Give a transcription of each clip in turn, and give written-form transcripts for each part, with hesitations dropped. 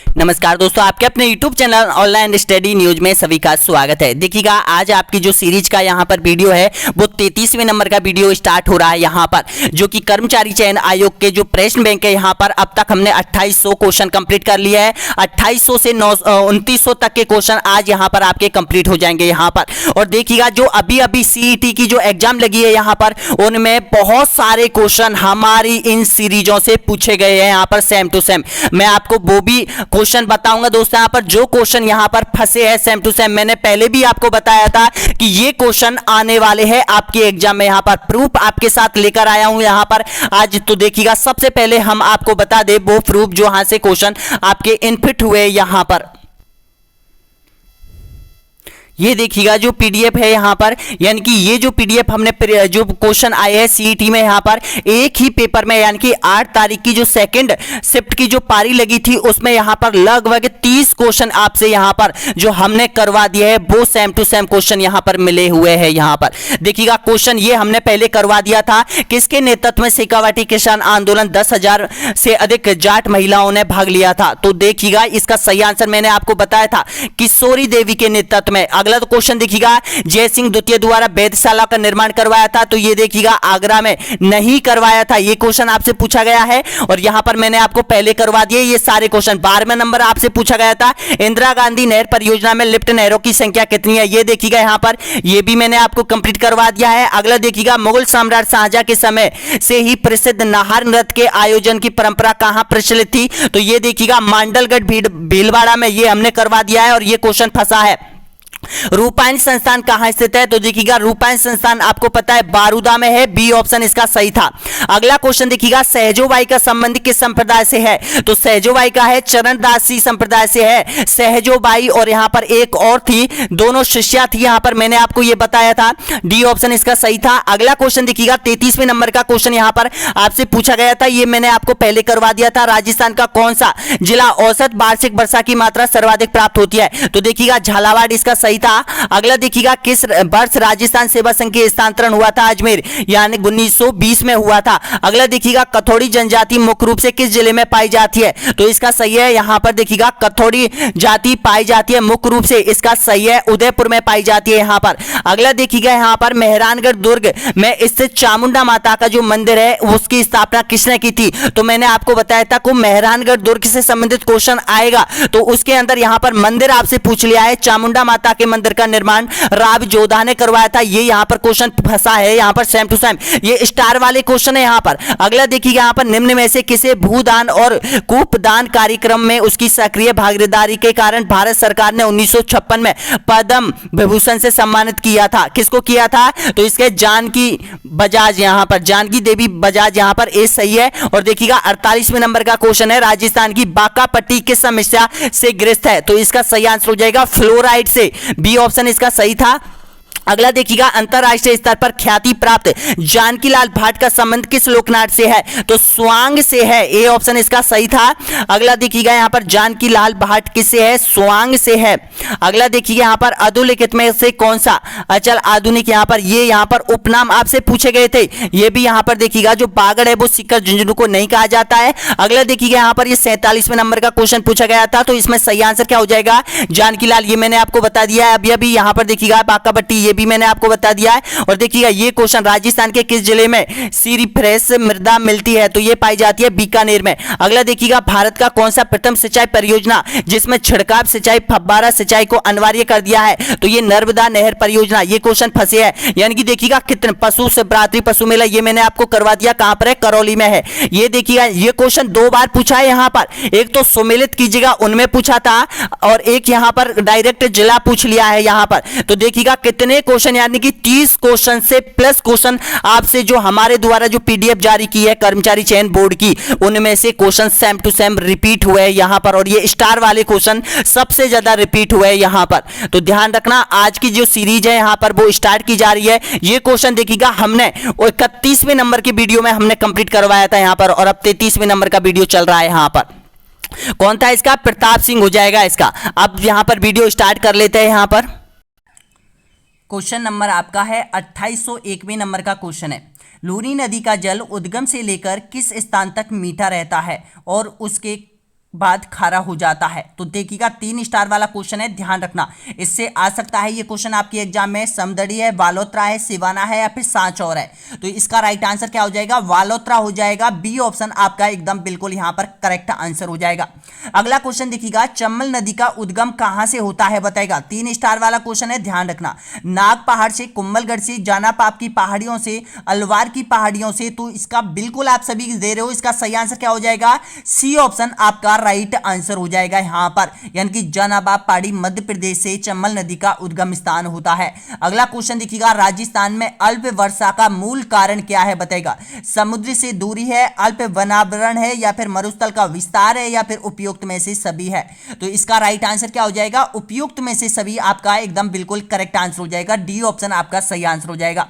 नमस्कार दोस्तों, आपके अपने YouTube channel online study news में सभी का स्वागत है। देखिएगा, आज आपकी जो सीरीज का यहाँ पर वीडियो है वो 33वें नंबर का वीडियो स्टार्ट हो रहा है यहाँ पर, जो कि कर्मचारी चयन आयोग के जो प्रश्न बैंक है यहाँ पर अब तक हमने 2800 क्वेश्चन कंप्लीट कर लिया है। 2800 से 2900 तक के क्वेश्चन आज यहाँ पर आपके कंप्लीट हो जाएंगे यहाँ पर। और देखिएगा, जो अभी अभी CET की जो एग्जाम लगी है यहाँ पर, उनमें बहुत सारे क्वेश्चन हमारी इन सीरीजों से पूछे गए हैं यहाँ पर सेम टू सेम। मैं आपको वो भी क्वेश्चन बताऊंगा दोस्तों यहाँ पर, जो क्वेश्चन यहाँ पर फंसे हैं सेम टू सेम। मैंने पहले भी आपको बताया था कि ये क्वेश्चन आने वाले हैं आपके एग्जाम में। यहाँ पर प्रूफ आपके साथ लेकर आया हूं यहाँ पर आज। तो देखिएगा, सबसे पहले हम आपको बता दें वो प्रूफ जो यहां से क्वेश्चन आपके इनपुट हुए यहाँ पर। ये देखिएगा, जो पीडीएफ है यहाँ पर, यानी कि ये जो पीडीएफ हमने जो क्वेश्चन आए हैं सीईटी में यहाँ पर एक ही पेपर में, यानी कि 8 तारीख की जो सेकंड शिफ्ट की जो पारी लगी थी उसमें यहाँ पर लगभग 30 क्वेश्चन आपसे यहाँ पर जो हमने करवा दिया है वो सेम टू सेम क्वेश्चन यहाँ पर मिले हुए हैं यहाँ पर। देखिएगा, क्वेश्चन ये हमने पहले करवा दिया था, किसके नेतृत्व में शेखावाटी किसान आंदोलन 10,000 से अधिक जाट महिलाओं ने भाग लिया था। तो देखिएगा, इसका सही आंसर मैंने आपको बताया था, किशोरी देवी के नेतृत्व में। अगला तो क्वेश्चन देखिएगा, जय सिंह द्वितीय द्वारा वेधशाला का निर्माण करवाया था। तो ये देखिएगा, आगरा में नहीं करवाया था, ये क्वेश्चन आपसे पूछा गया है और यहां पर मैंने आपको पहले करवा दिए ये सारे क्वेश्चन। 12वें नंबर आपसे पूछा गया था, इंदिरा गांधी नहर परियोजना में लिफ्ट नहरों की संख्या कितनी है। ये देखिएगा यहां पर, ये भी मैंने आपको कंप्लीट करवा दिया है। अगला देखिएगा, मुगल सम्राट शाहजहां के समय से ही प्रसिद्ध नाहर नृत्य के आयोजन की परंपरा कहां प्रचलित थी। तो ये देखिएगा, मांडलगढ़ भीलवाड़ा में ये हमने करवा दिया है और ये क्वेश्चन फंसा है। रूपायन संस्थान कहां स्थित है। तो देखिएगा, रूपायन संस्थान आपको पता है बारूदा में है, बी ऑप्शन इसका सही था। अगला क्वेश्चन देखिएगा, सहजोबाई का संबंध किस संप्रदाय से है। तो सहजोबाई का है चरणदासी संप्रदाय से है सहजोबाई, और यहां पर एक और थी, दोनों शिष्या थी यहां पर, मैंने आपको यह बताया था, डी ऑप्शन इसका सही था। अगला क्वेश्चन देखिएगा, 33वें नंबर का क्वेश्चन यहां पर आपसे पूछा गया था, यह मैंने आपको पहले करवा दिया था, राजस्थान का कौन सा जिला औसत वार्षिक वर्षा की मात्रा सर्वाधिक प्राप्त होती है। तो देखिएगा, झालावाड़ इसका सही था। अगला देखिएगा, किस वर्ष राजस्थान सेवा संघ के स्थानांतरण हुआ था अजमेर, यानी 1920 में हुआ था। अगला देखिएगा, कथोड़ी जनजाति मुख्य रूप से किस जिले में पाई जाती है। तो इसका सही है, यहां पर देखिएगा कथोड़ी जाति पाई जाती है मुख्य रूप से, इसका सही है, उदयपुर में पाई जाती है यहां पर। अगला देखिएगा, यहां पर मेहरानगढ़ दुर्ग में स्थित चामुंडा माता का जो मंदिर है उसकी स्थापना किसने की थी। तो मैंने आपको बताया था को मेहरानगढ़ दुर्ग से संबंधित क्वेश्चन आएगा तो उसके अंदर यहां पर मंदिर आपसे पूछ लिया है, चामुंडा माता के मंदिर का निर्माण राव जोधा ने करवाया था। ये यहां पर क्वेश्चन फंसा है यहां पर सेम टू सेम, ये स्टार वाले क्वेश्चन है यहां पर। अगला देखिएगा, यहां पर निम्न में से किसे भूदान और कूपदान कार्यक्रम में उसकी सक्रिय भागीदारी के कारण भारत सरकार ने 1956 में पद्म विभूषण से सम्मानित किया था। किसको किया था। तो इसके जानकी बजाज, यहां पर जानकी देवी बजाज यहां पर ए सही है। और देखिएगा, 48वें नंबर का क्वेश्चन है, राजस्थान की बांका पट्टी किस समस्या से ग्रस्त है। तो इसका सही आंसर हो जाएगा फ्लोराइड से, बी ऑप्शन इसका सही था। अगला देखिएगा, अंतरराष्ट्रीय स्तर पर ख्याति प्राप्त जानकीलाल भाट का संबंध किस लोकनाट्य से है। तो स्वांग से है, ए ऑप्शन इसका सही था। अगला देखिएगा, यहां पर जानकीलाल भाट किससे है, स्वांग से है। अगला देखिएगा, यहां पर अधोलिखित में से कौन सा अचल आधुनिक यहां पर, ये यहां पर उपनाम आपसे पूछे गए थे। ये भी यहां पर देखिएगा, जो बागड़ है वो सिक्कर झुंझुनू को नहीं कहा जाता है। अगला देखिएगा, यहां पर ये 47वें नंबर का क्वेश्चन पूछा गया था, तो इसमें सही आंसर क्या हो जाएगा, जानकीलाल। ये मैंने आपको बता दिया है अभी अभी। यहां पर देखिएगा, बांका पट्टी ये भी मैंने आपको बता दिया है। और देखिएगा, ये क्वेश्चन राजस्थान के किस जिले में सीरी फ्रेश मृदा मिलती है। तो ये पाई जाती है बीकानेर में। अगला देखिएगा, भारत का कौन सा प्रथम सिंचाई परियोजना जिसमें छिड़काव सिंचाई फव्वारा सिंचाई को अनिवार्य कर दिया है। तो ये नर्मदा नहर परियोजना। ये क्वेश्चन फंसे है, यानी कि देखिएगा, कितने पशु से शिवरात्रि पशु मेला ये मैंने आपको करवा दिया, कहां पर है, करौली में है। ये देखिएगा, ये क्वेश्चन 2 बार पूछा है यहां पर, एक तो सुमेलित कीजिएगा उनमें पूछा था और एक यहां पर डायरेक्ट जिला पूछ लिया है यहां पर। तो देखिएगा, कितने क्वेश्चन, यानी कि 30 क्वेश्चन से प्लस क्वेश्चन आपसे जो हमारे द्वारा जो पीडीएफ जारी की है कर्मचारी चयन बोर्ड की, उनमें से question same to same repeat हुए हैं यहां पर। और ये स्टार वाले क्वेश्चन सबसे ज्यादा रिपीट हुए हैं यहां पर। तो ध्यान रखना, आज की जो सीरीज है यहां पर वो स्टार्ट की जा रही है। ये क्वेश्चन देखिएगा, हमने 31वें नंबर की वीडियो में हमने कंप्लीट करवाया था यहां पर, और अब 33वें नंबर का वीडियो चल रहा है यहां पर। कौन था इसका, प्रताप सिंह हो जाएगा इसका। अब यहां पर वीडियो स्टार्ट कर लेते हैं यहां पर। क्वेश्चन नंबर आपका है 2801वें नंबर का क्वेश्चन है, लूनी नदी का जल उद्गम से लेकर किस स्थान तक मीठा रहता है और उसके बाद खारा हो जाता है। तो देखिएगा 3 स्टार वाला क्वेश्चन है, ध्यान रखना। इससे आ सकता है ये क्वेश्चन आपके एग्जाम में, समदड़ी है, बालोत्रा है, सिवाना है या फिर सांचौर है। तो इसका राइट आंसर क्या हो जाएगा, वालोत्रा हो जाएगा। बी ऑप्शन आपका एकदम बिल्कुल यहां पर करेक्ट आंसर हो जाएगा। अगला क्वेश्चन देखिएगा, चंबल नदी का उद्गम कहां से होता है बताएगा। 3 स्टार वाला क्वेश्चन है, ध्यान रखना। नाग पहाड़ से, कुंभलगढ़ से, जानापाप की पहाड़ियों से, अलवार की पहाड़ियों से। तो इसका बिल्कुल आप सभी दे रहे हो, इसका सही आंसर क्या हो जाएगा, सी ऑप्शन आपका राइट आंसर हो जाएगा यहां पर, यानी कि जानाबाब पहाड़ी मध्य प्रदेश से चंबल नदी का उद्गम स्थान होता है। अगला क्वेश्चन देखिएगा, राजस्थान में अल्प वर्षा का मूल कारण क्या है बताएगा। समुद्र से दूरी है, अल्प वनावरण है, या फिर मरुस्थल का विस्तार है, या फिर उपयुक्त में से सभी है। तो इसका राइट आंसर क्या हो जाएगा, उपयुक्त में से सभी आपका एकदम बिल्कुल करेक्ट आंसर हो जाएगा। डी ऑप्शन आपका सही आंसर हो जाएगा।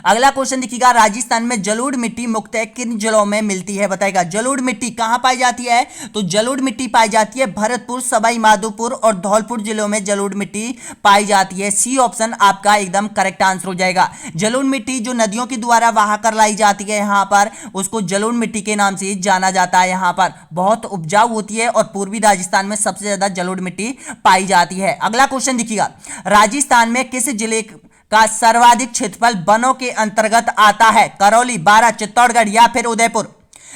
अगला क्वेश्चन देखिएगा, राजस्थान में जलोढ़ मिट्टी मुख्यतः किन जिलों में मिलती है बताएगा। जलोढ़ मिट्टी कहां पाई जाती है, तो जलोढ़ मिट्टी पाई जाती है भरतपुर, सवाई माधोपुर और धौलपुर जिलों में जलोढ़ मिट्टी पाई जाती है। सी ऑप्शन आपका एकदम करेक्ट आंसर हो जाएगा। जलोढ़ मिट्टी जो नदियों के द्वारा बहा कर लाई जाती है यहां पर, उसको जलोढ़ मिट्टी के नाम से जाना जाता है। यहां पर बहुत उपजाऊ होती है और पूर्वी राजस्थान में सबसे ज्यादा जलोढ़ मिट्टी पाई जाती है। अगला क्वेश्चन देखिएगा, राजस्थान में किस जिले का सर्वाधिक क्षेत्रफल वनों के अंतर्गत आता है। करौली, बारां, चित्तौड़गढ़ या फिर उदयपुर।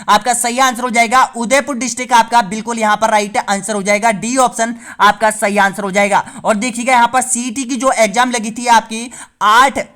आपका सही आंसर हो जाएगा उदयपुर डिस्ट्रिक्ट, आपका बिल्कुल यहां पर राइट आंसर हो जाएगा। डी ऑप्शन आपका सही आंसर हो जाएगा। और देखिएगा यहां पर सीईटी की जो एग्जाम लगी थी आपकी 8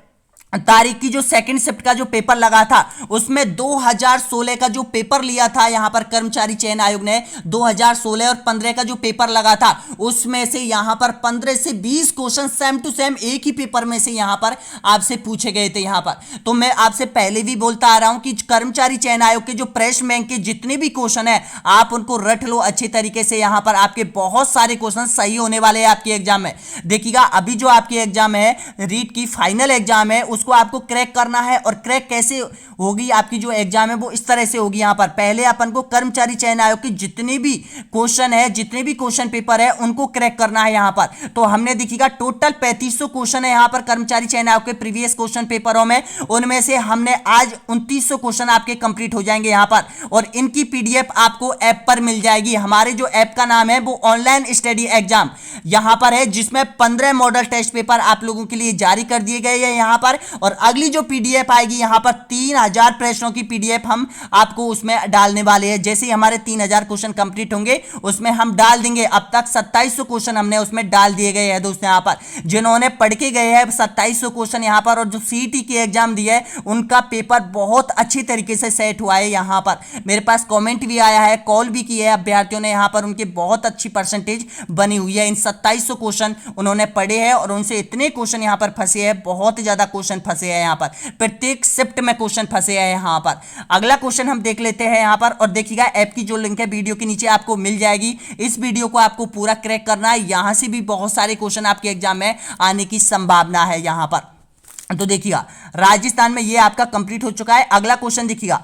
तारीख की, जो सेकंड शिफ्ट का जो पेपर लगा था, उसमें 2016 का जो पेपर लिया था यहां पर कर्मचारी चयन आयोग ने, 2016 और 15 का जो पेपर लगा था, उसमें से यहां पर 15 से 20 क्वेश्चन सेम टू सेम एक ही पेपर में से यहां पर आपसे पूछे गए थे यहां पर। तो मैं आपसे पहले भी बोलता आ रहा हूं कि कर्मचारी चयन आयोग के जो प्रश्न बैंक के जितने भी क्वेश्चन है आप उनको रट लो अच्छी तरीके से। यहां पर आपके बहुत सारे क्वेश्चन सही होने वाले हैं आपके एग्जाम में। देखिएगा अभी जो आपकी एग्जाम है, रीट की फाइनल एग्जाम है, उसको आपको क्रैक करना है। और क्रैक कैसे होगी आपकी जो एग्जाम है वो इस तरह से होगी। यहां पर पहले अपन को कर्मचारी चयन आयोग के जितने भी क्वेश्चन है, जितने भी क्वेश्चन पेपर है, उनको क्रैक करना है यहां पर। तो हमने देखिएगा टोटल 3500 क्वेश्चन है यहां पर कर्मचारी चयन आयोग के प्रीवियस क्वेश्चन पेपरों में, उनमें से हमने आज 2900 क्वेश्चन आपके कंप्लीट हो जाएंगे यहां पर। और इनकी पीडीएफ आपको ऐप पर मिल जाएगी। हमारे जो ऐप का नाम है वो ऑनलाइन स्टडी एग्जाम यहां पर है, जिसमें 15 मॉडल टेस्ट पेपर आप लोगों के लिए जारी कर दिए गए हैं यहां पर। और अगली जो पीडीएफ आएगी यहां पर 3000 प्रश्नों की पीडीएफ हम आपको उसमें डालने वाले हैं। जैसे ही हमारे 3000 क्वेश्चन कंप्लीट होंगे उसमें हम डाल देंगे। अब तक 2700 क्वेश्चन हमने उसमें डाल दिए गए हैं दोस्तों। यहां पर जिन्होंने पढ़ के गए हैं 2700 क्वेश्चन यहां पर, और जो सीईटी की एग्जाम दी है उनका पेपर बहुत अच्छी तरीके से सेट हुआ है यहां पर। मेरे पास कॉमेंट भी आया है, कॉल भी की है अभ्यर्थियों ने यहां पर, उनके बहुत अच्छी परसेंटेज बनी हुई है। इन 2700 क्वेश्चन उन्होंने पढ़े हैं और उनसे इतने क्वेश्चन यहां पर फंसे हैं, बहुत ज्यादा क्वेश्चन फंसे हैं यहां पर, प्रत्येक शिफ्ट में क्वेश्चन फंसे हैं यहां पर। अगला क्वेश्चन हम देख लेते हैं यहां पर। और देखिएगा ऐप की जो लिंक है वीडियो के नीचे आपको मिल जाएगी। इस वीडियो को आपको पूरा क्रैक करना है, यहां से भी बहुत सारे क्वेश्चन आपके एग्जाम में आने की संभावना है यहां पर। तो देखिएगा राजस्थान में ये आपका कंप्लीट हो चुका है। अगला क्वेश्चन देखिएगा,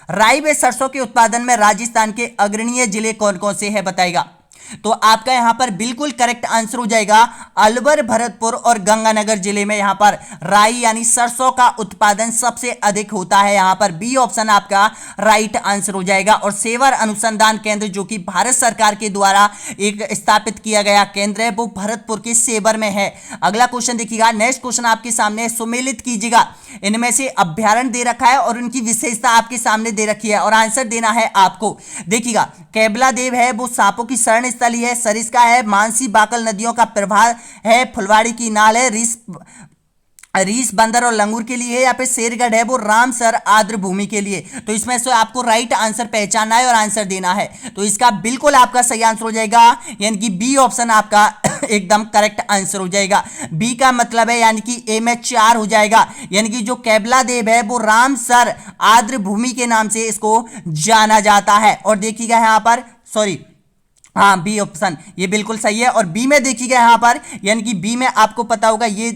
राई व सरसों के उत्पादन में राजस्थान के अग्रणीय जिले कौन कौन से हैं बताएगा। तो आपका यहां पर बिल्कुल करेक्ट आंसर हो जाएगा अलवर, भरतपुर और गंगानगर जिले में यहां पर राई यानी सरसों का उत्पादन सबसे अधिक होता है यहां पर। बी ऑप्शन आपका राइट आंसर हो जाएगा। और सेवर अनुसंधान केंद्र जो कि भारत सरकार के द्वारा एक स्थापित किया गया केंद्र है, वो भरतपुर के सेवर में है। अगला क्वेश्चन देखिएगा, नेक्स्ट क्वेश्चन आपके सामने सुमेलित कीजिएगा। इनमें से अभ्यारण्य दे रखा है और उनकी विशेषता आपके सामने दे रखी है और आंसर देना है आपको। देखिएगा केबला देव है, वो सांपों की शरण स्थली है। सरिस्का है, मानसी बाकल नदियों का प्रवाह है। फुलवाड़ी की नाल है, रीस बंदर और लंगूर के लिए है। या फिर शेरगढ़ है, वो रामसर आर्द्र भूमि के लिए। तो इसमें से आपको राइट आंसर पहचानना है और आंसर देना है। तो इसका बिल्कुल आपका सही आंसर हो जाएगा, यानी कि बी ऑप्शन आपका एकदम करेक्ट आंसर हो जाएगा। बी का मतलब है यानी कि ए में 4 हो जाएगा, यानी कि जो केबला देव है वो रामसर आर्द्र भूमि के नाम से इसको जाना जाता है। और देखिएगा यहां पर, सॉरी हाँ बी ऑप्शन ये बिल्कुल सही है। और बी में देखिएगा यहां पर, यानी कि बी में आपको पता होगा ये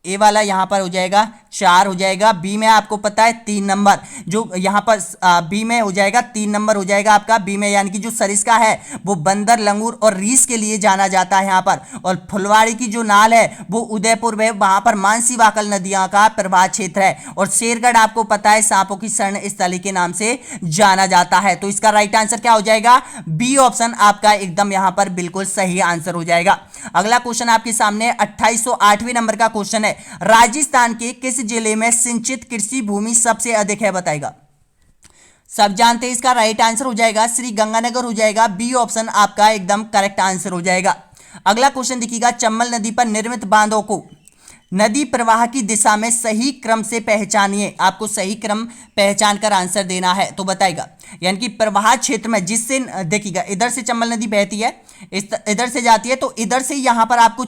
ए वाला यहाँ पर हो जाएगा 4 हो जाएगा। बी में आपको पता है 3 नंबर, जो यहाँ पर बी में हो जाएगा 3 नंबर हो जाएगा आपका बी में, यानी कि जो सरिस्का है वो बंदर, लंगूर और रीछ के लिए जाना जाता है यहाँ पर। और फुलवाड़ी की जो नाल है वो उदयपुर में, वहां पर मानसी वाकल नदियां का प्रवाह क्षेत्र है। और शेरगढ़ आपको पता है सांपों की शरण स्थली के नाम से जाना जाता है। तो इसका राइट आंसर क्या हो जाएगा? बी ऑप्शन आपका एकदम यहां पर बिल्कुल सही आंसर हो जाएगा। अगला क्वेश्चन आपके सामने 2808वें नंबर का क्वेश्चन है, राजस्थान के किस जिले में सिंचित कृषि भूमि सबसे अधिक है? बताएगा। सब जानते हैं इसका राइट आंसर हो जाएगा श्री गंगानगर हो जाएगा। बी ऑप्शन आपका एकदम करेक्ट आंसर हो जाएगा। अगला क्वेश्चन देखिएगा, चंबल नदी पर निर्मित बांधों को नदी प्रवाह की दिशा में सही क्रम से पहचानिए। आपको सही क्रम पहचान कर आंसर देना है। तो बताएगा, यानी कि प्रवाह क्षेत्र में जिससे, देखिएगा इधर से चंबल नदी बहती है, इधर से जाती है, तो इधर से यहां पर आपको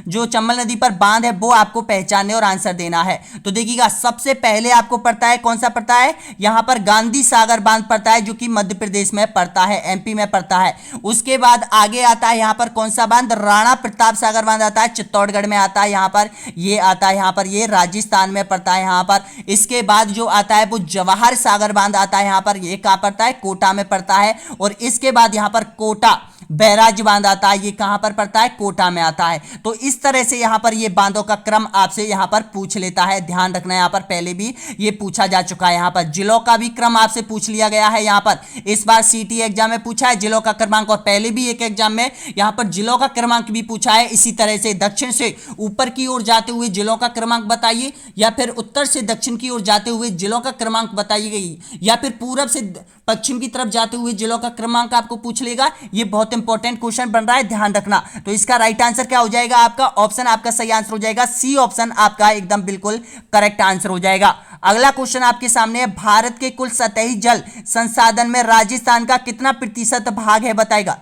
जो चंबल नदी पर बांध है वो आपको पहचानने और आंसर देना है। तो देखिएगा सबसे पहले आपको पड़ता है, कौन सा पड़ता है? यहां पर गांधी सागर बांध पड़ता है, जो कि मध्य प्रदेश में पड़ता है, एमपी में पड़ता है। उसके बाद आगे आता है यहां पर कौन सा बांध? राणा प्रताप सागर बांध आता है, चित्तौड़गढ़ में आता है। यहां पर ये आता है, यहां पर ये राजस्थान में पड़ता है यहां पर। इसके बाद जो आता है वो जवाहर सागर बांध आता है यहां पर, ये कहां पड़ता है? कोटा में पड़ता है। और इसके बाद यहां पर कोटा बैराज बांध आता है, ये कहां पर पड़ता है? कोटा में आता है। तो इस तरह से यहां पर ये बांधों का क्रम आपसे यहां पर पूछ लेता है, ध्यान रखना। यहां पर पहले भी ये पूछा जा चुका है, यहां पर जिलों का भी क्रम आपसे पूछ लिया गया है। यहां पर इस बार सीटी एग्जाम में पूछा है जिलों का क्रमांक, और पहले भी एक एग्जाम में यहां पर जिलों का क्रमांक भी पूछा है। इसी तरह से दक्षिण से ऊपर की ओर जाते हुए जिलों का क्रमांक बताइए, या फिर उत्तर से दक्षिण की ओर जाते हुए जिलों का क्रमांक बताइए, या फिर पूरब से पश्चिम की तरफ जाते हुए जिलों का क्रमांक आपको पूछ लेगा। ये बहुत इंपॉर्टेंट क्वेश्चन बन रहा है, ध्यान रखना। तो इसका राइट आंसर क्या हो जाएगा? आपका ऑप्शन, आपका सही आंसर हो जाएगा सी ऑप्शन आपका एकदम बिल्कुल करेक्ट आंसर हो जाएगा। अगला क्वेश्चन आपके सामने है, भारत के कुल सतही जल संसाधन में राजस्थान का कितना प्रतिशत भाग है? बताएगा।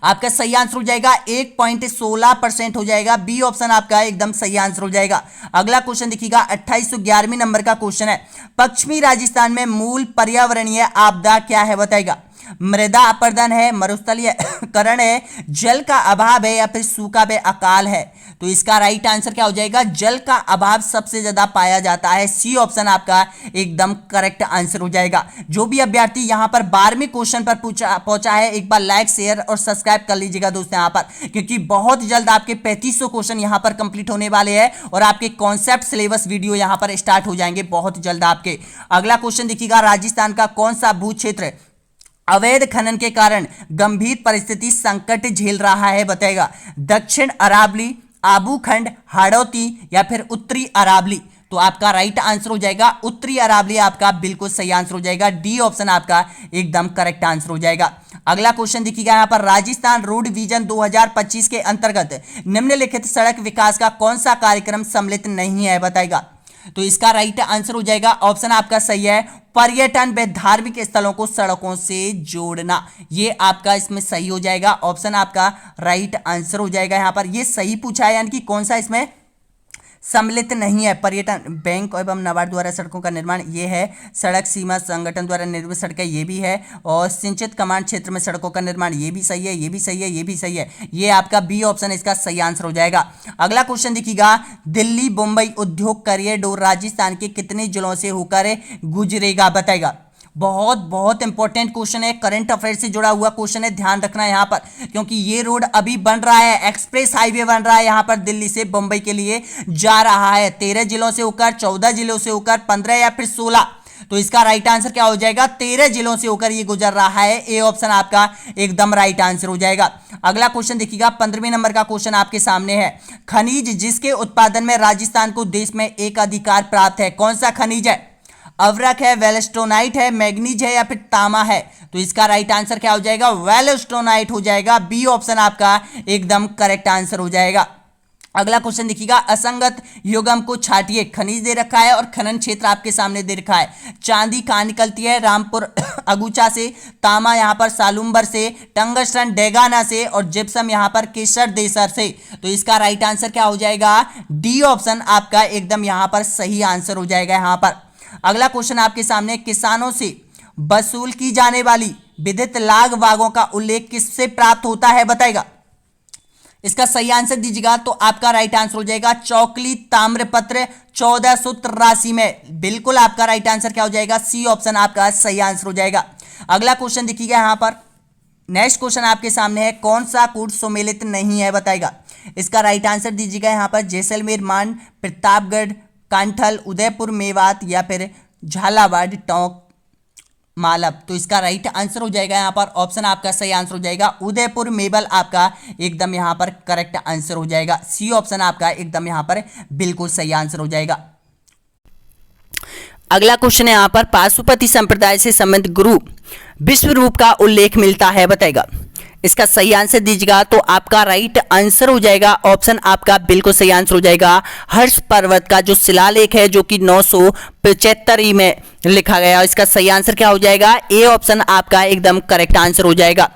आपका सही आंसर हो जाएगा 1.16% हो जाएगा। बी ऑप्शन आपका एकदम सही आंसर हो जाएगा। अगला क्वेश्चन देखिएगा 2811वें नंबर का क्वेश्चन है, पश्चिमी राजस्थान में मूल पर्यावरणीय आपदा क्या है? बताएगा। मृदा अपरदन है, मरुस्थलीकरण है, जल का अभाव है, या फिर सूखा व अकाल है? तो इसका राइट आंसर क्या हो जाएगा? जल का अभाव सबसे ज्यादा पाया जाता है। सी ऑप्शन आपका एकदम करेक्ट आंसर हो जाएगा। जो भी अभ्यर्थी यहां पर 12वें क्वेश्चन पर पहुंचा है, एक बार लाइक शेयर और सब्सक्राइब कर लीजिएगा दोस्तों यहां पर, क्योंकि बहुत जल्द आपके 3500 क्वेश्चन यहां पर कंप्लीट होने वाले हैं और आपके कॉन्सेप्ट सिलेबस वीडियो यहां पर स्टार्ट हो जाएंगे बहुत जल्द आपके। अगला क्वेश्चन देखिएगा, राजस्थान का कौन सा भू क्षेत्र अवैध खनन के कारण गंभीर परिस्थिति संकट झेल रहा है? बताएगा। दक्षिण अरावली, आबू खंड, हाड़ौती, या फिर उत्तरी अरावली? तो आपका राइट आंसर हो जाएगा उत्तरी अरावली, आपका बिल्कुल सही आंसर हो जाएगा। डी ऑप्शन आपका एकदम करेक्ट आंसर हो जाएगा। अगला क्वेश्चन देखिएगा यहां पर, राजस्थान रोड विजन 2025 के अंतर्गत निम्नलिखित सड़क विकास का कौन सा कार्यक्रम सम्मिलित नहीं है? बताएगा। तो इसका राइट आंसर हो जाएगा ऑप्शन आपका सही है, पर्यटन व धार्मिक स्थलों को सड़कों से जोड़ना। ये आपका इसमें सही हो जाएगा, ऑप्शन आपका राइट आंसर हो जाएगा। यहां पर ये सही पूछा है, यानी कि कौन सा इसमें सम्मिलित नहीं है। पर्यटन, बैंक एवं नाबार्ड द्वारा सड़कों का निर्माण ये है, सड़क सीमा संगठन द्वारा निर्मित सड़कें ये भी है, और सिंचित कमांड क्षेत्र में सड़कों का निर्माण ये भी सही है, ये भी सही है, ये भी सही है। ये आपका बी ऑप्शन इसका सही आंसर हो जाएगा। अगला क्वेश्चन देखिएगा, दिल्ली मुंबई उद्योग कॉरिडोर राजस्थान के कितने जिलों से होकर गुजरेगा? बताएगा। बहुत इंपॉर्टेंट क्वेश्चन है, करंट अफेयर से जुड़ा हुआ क्वेश्चन है, ध्यान रखना यहां पर, क्योंकि ये रोड अभी बन रहा है, एक्सप्रेस हाईवे बन रहा है यहां पर, दिल्ली से बंबई के लिए जा रहा है। 13 जिलों से होकर, 14 जिलों से होकर, 15 या फिर 16? तो इसका राइट आंसर क्या हो जाएगा? 13 जिलों से होकर ये गुजर रहा है। ए ऑप्शन आपका एकदम राइट आंसर हो जाएगा। अगला क्वेश्चन देखिएगा, 15वें नंबर का क्वेश्चन आपके सामने है, खनिज जिसके उत्पादन में राजस्थान को देश में एक अधिकार प्राप्त है, कौन सा खनिज है? अवरक है, वेलस्टोनाइट है, मैग्नीज है, या फिर तामा है? तो इसका राइट आंसर क्या हो जाएगा? वेलस्टोनाइट हो जाएगा। बी ऑप्शन आपका एकदम करेक्ट आंसर हो जाएगा। अगला क्वेश्चन देखिएगा, असंगत युग्म को छाटिए, खनिज दे रखा है और खनन क्षेत्र आपके सामने दे रखा है। चांदी कहां निकलती है? रामपुर अगुचा से, तामा यहां पर सालुम्बर से, टंगस्टन डेगाना से, और जिप्सम यहां पर केसर देसर से। तो इसका राइट आंसर क्या हो जाएगा? डी ऑप्शन आपका एकदम यहां पर सही आंसर हो जाएगा यहां पर। अगला क्वेश्चन आपके सामने, किसानों से वसूल की जाने वाली विधिक लाग वागों का उल्लेख किससे प्राप्त होता है? बताएगा। इसका सही आंसर दीजिएगा तो आपका राइट आंसर हो जाएगा चौकली ताम्रपत्र 1483 में। बिल्कुल आपका राइट आंसर क्या हो जाएगा, सी ऑप्शन आपका सही आंसर हो जाएगा। अगला क्वेश्चन देखिएगा यहां पर, नेक्स्ट क्वेश्चन आपके सामने है, कौन सा कूट सुमेलित नहीं है बताएगा। इसका राइट आंसर दीजिएगा यहां पर जैसलमेर, मान, प्रतापगढ़, कांठल, उदयपुर, मेवात या फिर झालावाड़, टोंक, मालव। तो इसका राइट आंसर हो जाएगा यहां पर ऑप्शन आपका सही आंसर हो जाएगा उदयपुर, मेबल आपका एकदम यहां पर करेक्ट आंसर हो जाएगा। सी ऑप्शन आपका एकदम यहां पर बिल्कुल सही आंसर हो जाएगा। अगला क्वेश्चन है यहां पर, पाशुपति संप्रदाय से संबंधित गुरु विश्व रूप का उल्लेख मिलता है बताएगा। इसका सही आंसर दीजिएगा तो आपका राइट आंसर हो जाएगा ऑप्शन आपका बिल्कुल सही आंसर हो जाएगा हर्ष पर्वत का जो शिलालेख है, जो कि 975 में लिखा गया। इसका सही आंसर क्या हो जाएगा, ए ऑप्शन आपका एकदम करेक्ट आंसर हो जाएगा।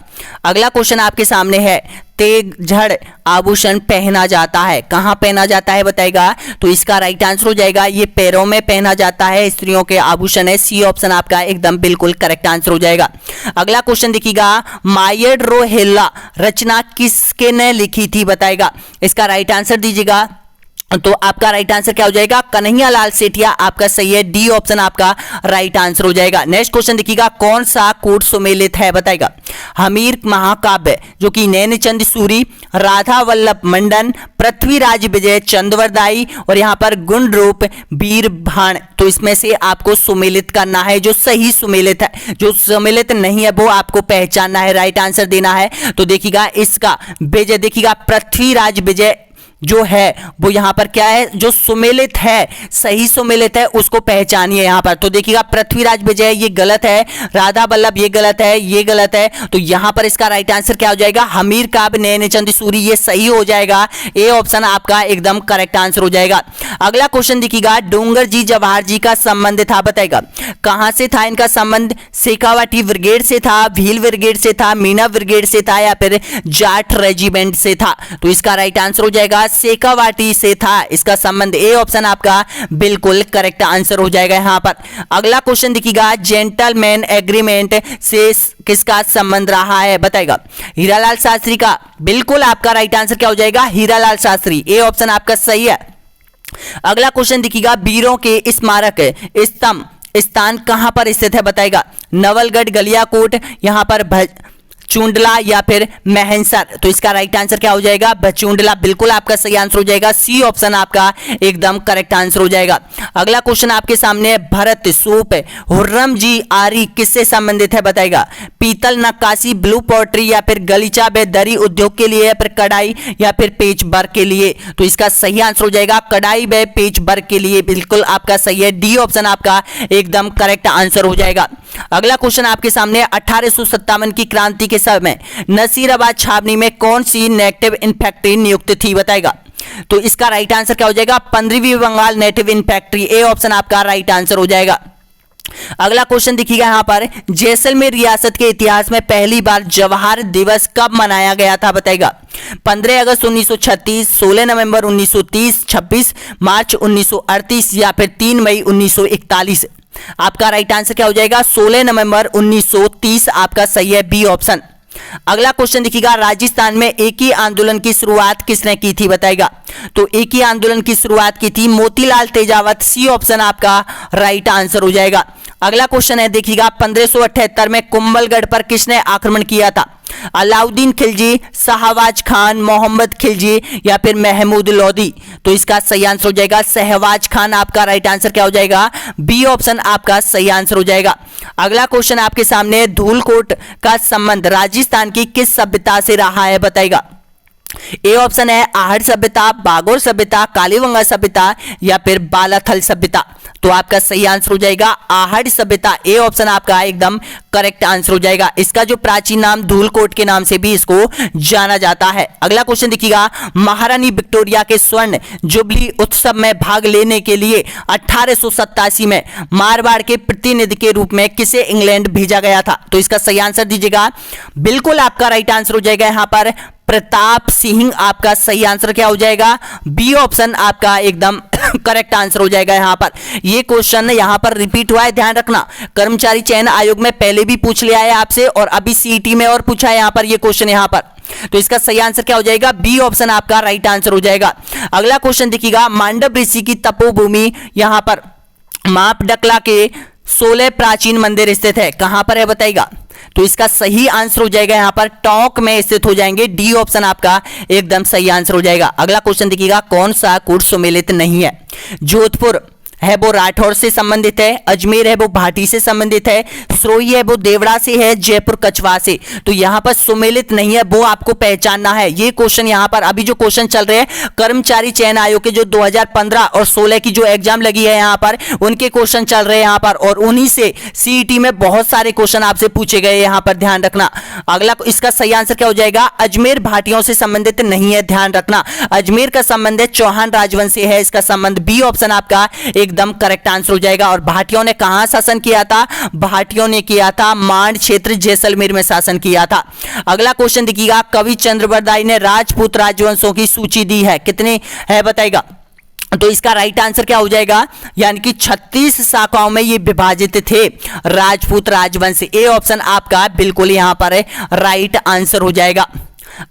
अगला क्वेश्चन आपके सामने है, तेगझड़ आभूषण पहना जाता है, कहां पहना जाता है बताएगा। तो इसका राइट आंसर हो जाएगा ये पैरों में पहना जाता है, स्त्रियों के आभूषण है। सी ऑप्शन आपका एकदम बिल्कुल करेक्ट आंसर हो जाएगा। अगला क्वेश्चन देखिएगा, मायडरोहेल्ला रचना किसके ने लिखी थी बताएगा। इसका राइट आंसर दीजिएगा तो आपका राइट आंसर क्या हो जाएगा, कन्हैया लाल सेठिया आपका सही है। डी ऑप्शन आपका राइट आंसर हो जाएगा। नेक्स्ट क्वेश्चन देखिएगा, कौन सा कूट सुमेलित है बताएगा। हमीर महाकाव्य जो कि नैनचंद सूरी, राधा वल्लभ मंडन, पृथ्वीराज विजय चंद्रवरदाई और यहां पर गुणरूप वीरभाण। तो इसमें से आपको सुमेलित करना है, जो सही सुमेलित है, जो सुमेलित नहीं है वो आपको पहचानना है, राइट आंसर देना है। तो देखिएगा इसका विजय, देखिएगा पृथ्वीराज विजय जो है वो यहां पर क्या है, जो सुमेलित है, सही सुमेलित है उसको पहचानिए यहां पर। तो देखिएगा पृथ्वीराज विजय ये गलत है, राधा वल्लभ ये गलत है, ये गलत है। तो यहां पर इसका राइट आंसर क्या हो जाएगा, हमीर काव्य नैनचंद सूरी, ये सही हो जाएगा। ए ऑप्शन आपका एकदम करेक्ट आंसर हो जाएगा। अगला क्वेश्चन देखिएगा, डोंगर जी जवाहर जी का संबंध था बताएगा। कहां से था इनका संबंध, शेखावाटी ब्रिगेड से था, भील ब्रिगेड से था, मीना ब्रिगेड से था या फिर जाट रेजिमेंट से था। तो इसका राइट आंसर हो जाएगा शेखावाटी से था इसका संबंध। ए ऑप्शन आपका बिल्कुल करेक्ट आंसर हो जाएगा यहां पर। अगला क्वेश्चन देखिएगा, जेंटलमैन एग्रीमेंट से किसका संबंध रहा है बताएगा। हीरालाल शास्त्री का। बिल्कुल आपका राइट आंसर क्या हो जाएगा, हीरालाल शास्त्री। ए ऑप्शन आपका सही है। अगला क्वेश्चन देखिएगा, वीरों के स्मारक स्तंभ स्थान कहां पर स्थित है बताएगा। नवलगढ़, गलियाकोट, यहां पर चुंडला या फिर महनसर। तो इसका राइट आंसर क्या हो जाएगा, बचुंडला। बिल्कुल आपका सही आंसर हो जाएगा। सी ऑप्शन आपका एकदम करेक्ट आंसर हो जाएगा। अगला क्वेश्चन आपके सामने, भरत सूप हुर्रम जी आरी किससे संबंधित है बताएगा। पीतल नक्काशी, ब्लू पॉटरी या फिर गलीचा व दरी उद्योग के लिए, या फिर कढ़ाई या फिर पेच वर्क के लिए। तो इसका सही आंसर हो जाएगा कढ़ाई व पेच वर्क के लिए। बिल्कुल आपका सही है। डी ऑप्शन आपका एकदम करेक्ट आंसर हो जाएगा। अगला क्वेश्चन आपके सामने, 1857 की क्रांति के समय नसीराबाद छावनी में कौन सी नेटिव इन्फेक्ट्री नियुक्त थी बताएगा। तो इसका राइट आंसर क्या हो जाएगा, 15वीं Bengal native infantry. A option आपका राइट आंसर हो जाएगा। अगला क्वेश्चन देखिएगा यहां पर, जैसलमेर रियासत के इतिहास में पहली बार जवाहर दिवस कब मनाया गया था बताएगा। 15 अगस्त 1936, 16 नवंबर 1930, 26 मार्च 1938 या फिर 3 मई 1941। आपका राइट आंसर क्या हो जाएगा, 16 नवंबर 1930 आपका सही है। B option. अगला क्वेश्चन देखिएगा, राजस्थान में एक ही आंदोलन की शुरुआत किसने की थी बताएगा। तो एक ही आंदोलन की शुरुआत की थी मोतीलाल तेजावत। सी ऑप्शन आपका राइट आंसर हो जाएगा। अगला क्वेश्चन है देखिएगा, 1578 में कुंभलगढ़ पर किसने आक्रमण किया था। अलाउद्दीन खिलजी, शहबाज खान, मोहम्मद खिलजी या फिर महमूद लोदी। तो इसका सही आंसर हो जाएगा शहबाज खान। आपका राइट आंसर क्या हो जाएगा, बी ऑप्शन आपका सही आंसर हो जाएगा। अगला क्वेश्चन आपके सामने, धूलकोट का संबंध राजस्थान की किस सभ्यता से रहा है बताएगा। ए ऑप्शन है आहड़ सभ्यता, बागोर सभ्यता, कालीबंगा सभ्यता या फिर बालाथल सभ्यता। तो आपका सही आंसर हो जाएगा आहड़ सभ्यता। ए ऑप्शन आपका एकदम करेक्ट आंसर हो जाएगा। इसका जो प्राचीन नाम धूलकोट के नाम से भी इसको जाना जाता है। अगला क्वेश्चन देखिएगा, महारानी विक्टोरिया के स्वर्ण जुबली उत्सव में भाग लेने के लिए 1887 में मारवाड़ के प्रतिनिधि के रूप में किसे इंग्लैंड भेजा गया था। तो इसका सही आंसर दीजिएगा। बिल्कुल आपका राइट आंसर हो जाएगा यहां पर प्रताप सिंह। आपका सही आंसर क्या हो जाएगा, बी ऑप्शन आपका एकदम करेक्ट आंसर हो जाएगा। यहां पर ये क्वेश्चन यहां पर रिपीट हुआ है, ध्यान रखना। कर्मचारी चयन आयोग में पहले भी पूछ लिया है आपसे और अभी सीईटी में और पूछा है यहां पर ये क्वेश्चन। यहां पर तो इसका सही आंसर क्या हो जाएगा, बी ऑप्शन आपका राइट आंसर हो जाएगा। अगला क्वेश्चन देखिएगा, मांडव ऋषि की तपोभूमि यहां पर मापडकला के 16 प्राचीन मंदिर स्थित है, कहां पर है बताइएगा। तो इसका सही आंसर हो जाएगा यहां पर टोंक में स्थित हो जाएंगे, डी ऑप्शन आपका एकदम सही आंसर हो जाएगा। अगला क्वेश्चन देखिएगा, कौन सा कोर्ट सुमेलित नहीं है। जोधपुर है वो राठौर से संबंधित है, अजमेर है वो भाटी से संबंधित है, सरोही है वो देवड़ा से है, जयपुर कछवा से। तो यहां पर सुमेलित नहीं है, वो आपको पहचानना है। ये क्वेश्चन यहां पर अभी जो क्वेश्चन चल रहे हैं कर्मचारी चयन आयोग के जो 2015 और 16 की जो एग्जाम लगी है यहां पर, उनके क्वेश्चन चल रहे हैं यहां पर, और उन्हीं से सीईटी में बहुत सारे क्वेश्चन आपसे पूछे गए, यहां पर ध्यान रखना। अगला इसका सही आंसर क्या हो जाएगा, अजमेर भाटियों से संबंधित नहीं है, ध्यान रखना। अजमेर का संबंध है चौहान राजवंश से है, इसका संबंध बी ऑप्शन आपका एकदम करेक्ट आंसर हो जाएगा। और भाटियों ने कहां शासन किया था, भाटियों ने किया था मांड क्षेत्र जैसलमेर में शासन किया था। अगला क्वेश्चन देखिएगा, कवि चंद्रबरदाई ने राजपूत राजवंशों की सूची दी है, कितने है बताइएगा। तो इसका राइट आंसर क्या हो जाएगा, यानी कि 36 शाखाओं में ये विभाजित थे राजपूत राजवंश। ए ऑप्शन आपका बिल्कुल यहां पर राइट आंसर हो जाएगा।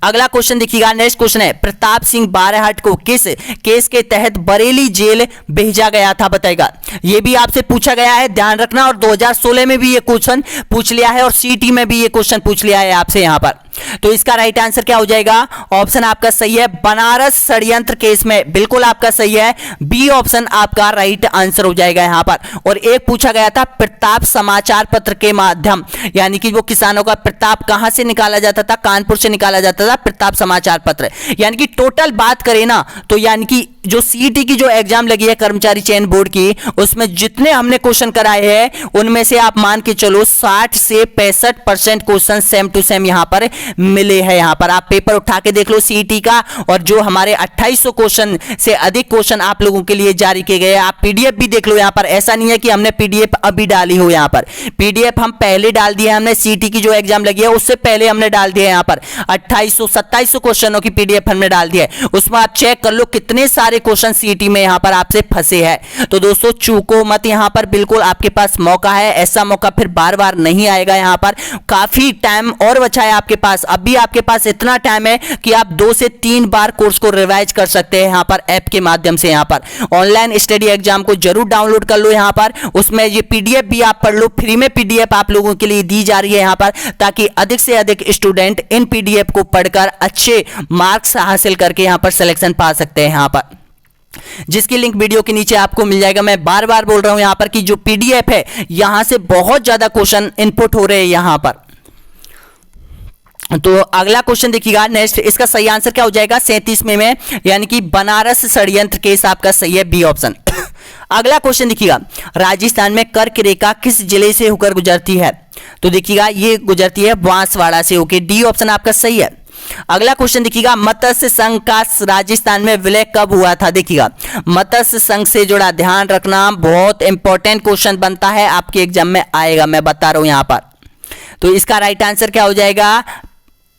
अगला क्वेश्चन देखिएगा, नेक्स्ट क्वेश्चन है, प्रताप सिंह बारहट को किस केस के तहत बरेली जेल भेजा गया था बताएगा। यह भी आपसे पूछा गया है, ध्यान रखना। और 2016 में भी ये क्वेश्चन पूछ लिया है और सीटी में भी ये क्वेश्चन पूछ लिया है आपसे यहां पर। तो इसका राइट आंसर क्या हो जाएगा, ऑप्शन आपका सही है, बनारस षड्यंत्र केस में, बिल्कुल आपका सही है, बी ऑप्शन आपका राइट आंसर हो जाएगा यहां पर। और एक पूछा गया था प्रताप समाचार पत्र के माध्यम, यानी कि वो किसानों का प्रताप कहां से निकाला जाता था, कानपुर से निकाला जाता था प्रताप समाचार पत्र। यानी कि टोटल बात करें ना, तो यानी कि जो सीईटी की जो एग्जाम लगी है कर्मचारी चयन बोर्ड की, उसमें जितने हमने क्वेश्चन कराए हैं उनमें से आप मान के चलो 60 से 65% क्वेश्चन सेम टू सेम यहां पर मिले हैं। यहां पर आप पेपर उठा के देख लो सीईटी का, और जो हमारे 2800 क्वेश्चन से अधिक क्वेश्चन आप लोगों के लिए जारी किए गए। आप पीडीएफ भी देख लो यहां पर, ऐसा नहीं है कि हमने पीडीएफ अभी डाली हो, यहां पर पीडीएफ हम पहले डाल दिए, हमने सीईटी की जो एग्जाम लगी है उससे पहले हमने डाल दिया यहां पर 2800-2700 क्वेश्चनों की पीडीएफ हमने डाल दिया है। उसमें आप चेक कर लो कितने सारे क्वेश्चन सीईटी में यहां पर आपसे फंसे हैं। तो दोस्तों चूको मत, यहां पर बिल्कुल आपके पास मौका है, ऐसा मौका फिर बार बार नहीं आएगा। यहां पर काफी टाइम और बचा है आपके पास, अभी आपके पास इतना टाइम है कि आप 2 से 3 बार कोर्स को रिवाइज कर सकते हैं यहां पर ऐप के माध्यम से। यहां पर ऑनलाइन स्टडी एग्जाम को जरूर डाउनलोड कर लो यहां पर, उसमें ये पीडीएफ भी आप पढ़ लो, फ्री में पीडीएफ आप लोगों के लिए दी जा रही है यहां पर, ताकि अधिक से अधिक स्टूडेंट इन पीडीएफ को पढ़कर अच्छे मार्क्स हासिल करके यहां पर सिलेक्शन पा सकते हैं यहां पर, जिसकी लिंक वीडियो के नीचे आपको मिल जाएगा। मैं बार बार बोल रहा हूं यहां पर कि जो पीडीएफ है यहां से बहुत ज्यादा क्वेश्चन इनपुट हो रहे हैं यहां पर। तो अगला क्वेश्चन देखिएगा नेक्स्ट, इसका सही आंसर क्या हो जाएगा 37वें में, यानी कि बनारस षड्यंत्र केस आपका सही है, बी ऑप्शन। अगला क्वेश्चन देखिएगा, राजस्थान में कर्क रेखा किस जिले से होकर गुजरती है। तो देखिएगा ये गुजरती है बांसवाड़ा से होकर, डी ऑप्शन आपका सही है। अगला क्वेश्चन देखिएगा, मत्स्य संघ का राजस्थान में विलय कब हुआ था। देखिएगा मत्स्य संघ से जुड़ा, ध्यान रखना, बहुत इंपॉर्टेंट क्वेश्चन बनता है आपके एग्जाम में आएगा, मैं बता रहा हूं यहां पर। तो इसका राइट आंसर क्या हो जाएगा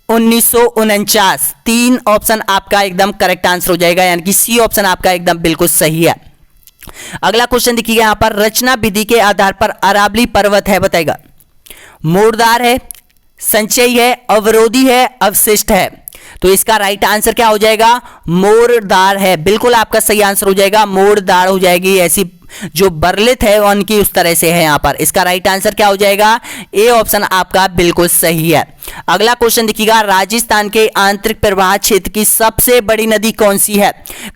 1949, 3 ऑप्शन आपका एकदम करेक्ट आंसर हो जाएगा, यानी कि सी ऑप्शन आपका एकदम बिल्कुल सही है। अगला क्वेश्चन देखिएगा यहां पर, रचना विधि के आधार पर अरावली पर्वत है बताएगा, मोड़दार है, संचयी है, अवरोधी है, अवशिष्ट है। तो इसका राइट आंसर क्या हो जाएगा, मोड़दार है, बिल्कुल आपका सही आंसर हो जाएगा, मोड़दार हो जाएगी, ऐसी जो बरलित है उनकी उस तरह से है यहां पर। इसका राइट आंसर क्या हो जाएगा, ए ऑप्शन आपका बिल्कुल सही है। अगला क्वेश्चन देखिएगा, राजस्थान के आंतरिक प्रवाह क्षेत्र की सबसे बड़ी नदी कौन सी है,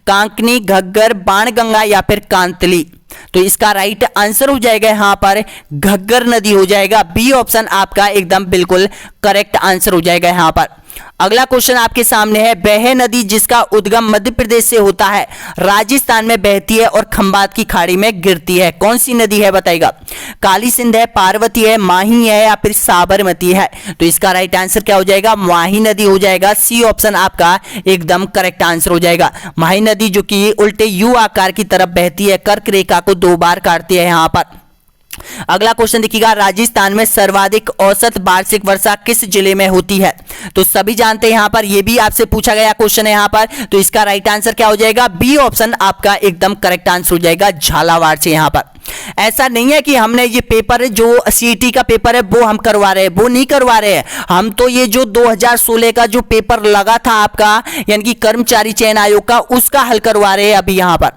कांकनी, घग्गर, बाणगंगा या फिर कांतली। तो इसका राइट आंसर हो जाएगा यहां पर घग्गर नदी हो जाएगा, बी ऑप्शन आपका एकदम बिल्कुल करेक्ट आंसर हो जाएगा यहां पर। अगला क्वेश्चन आपके सामने है, वह नदी जिसका उद्गम मध्य प्रदेश से होता है राजस्थान में बहती है और खंबात की खाड़ी में गिरती है, कौन सी नदी है बताइएगा। काली सिंध है, पार्वती है, माही है या फिर साबरमती है। तो इसका राइट आंसर क्या हो जाएगा, माही नदी हो जाएगा, सी ऑप्शन आपका एकदम करेक्ट आंसर हो जाएगा। माही नदी जो कि उल्टे यू आकार की तरफ बहती है, कर्क रेखा को 2 बार काटती है यहां पर। अगला क्वेश्चन देखिएगा, राजस्थान में सर्वाधिक औसत वार्षिक वर्षा किस जिले में होती है। तो सभी जानते हैं यहां पर, यह भी आपसे पूछा गया क्वेश्चन है यहां पर। तो इसका राइट आंसर क्या हो जाएगा, बी ऑप्शन आपका एकदम करेक्ट आंसर हो जाएगा, झालावाड़ से यहां पर। ऐसा नहीं है कि हमने ये पेपर जो सीईटी का पेपर है वो हम करवा रहे हैं, वो नहीं करवा रहे हैं हम। तो ये जो 2016 का जो पेपर लगा था आपका यानी कि कर्मचारी चयन आयोग का, उसका हल करवा रहे हैं अभी यहां पर।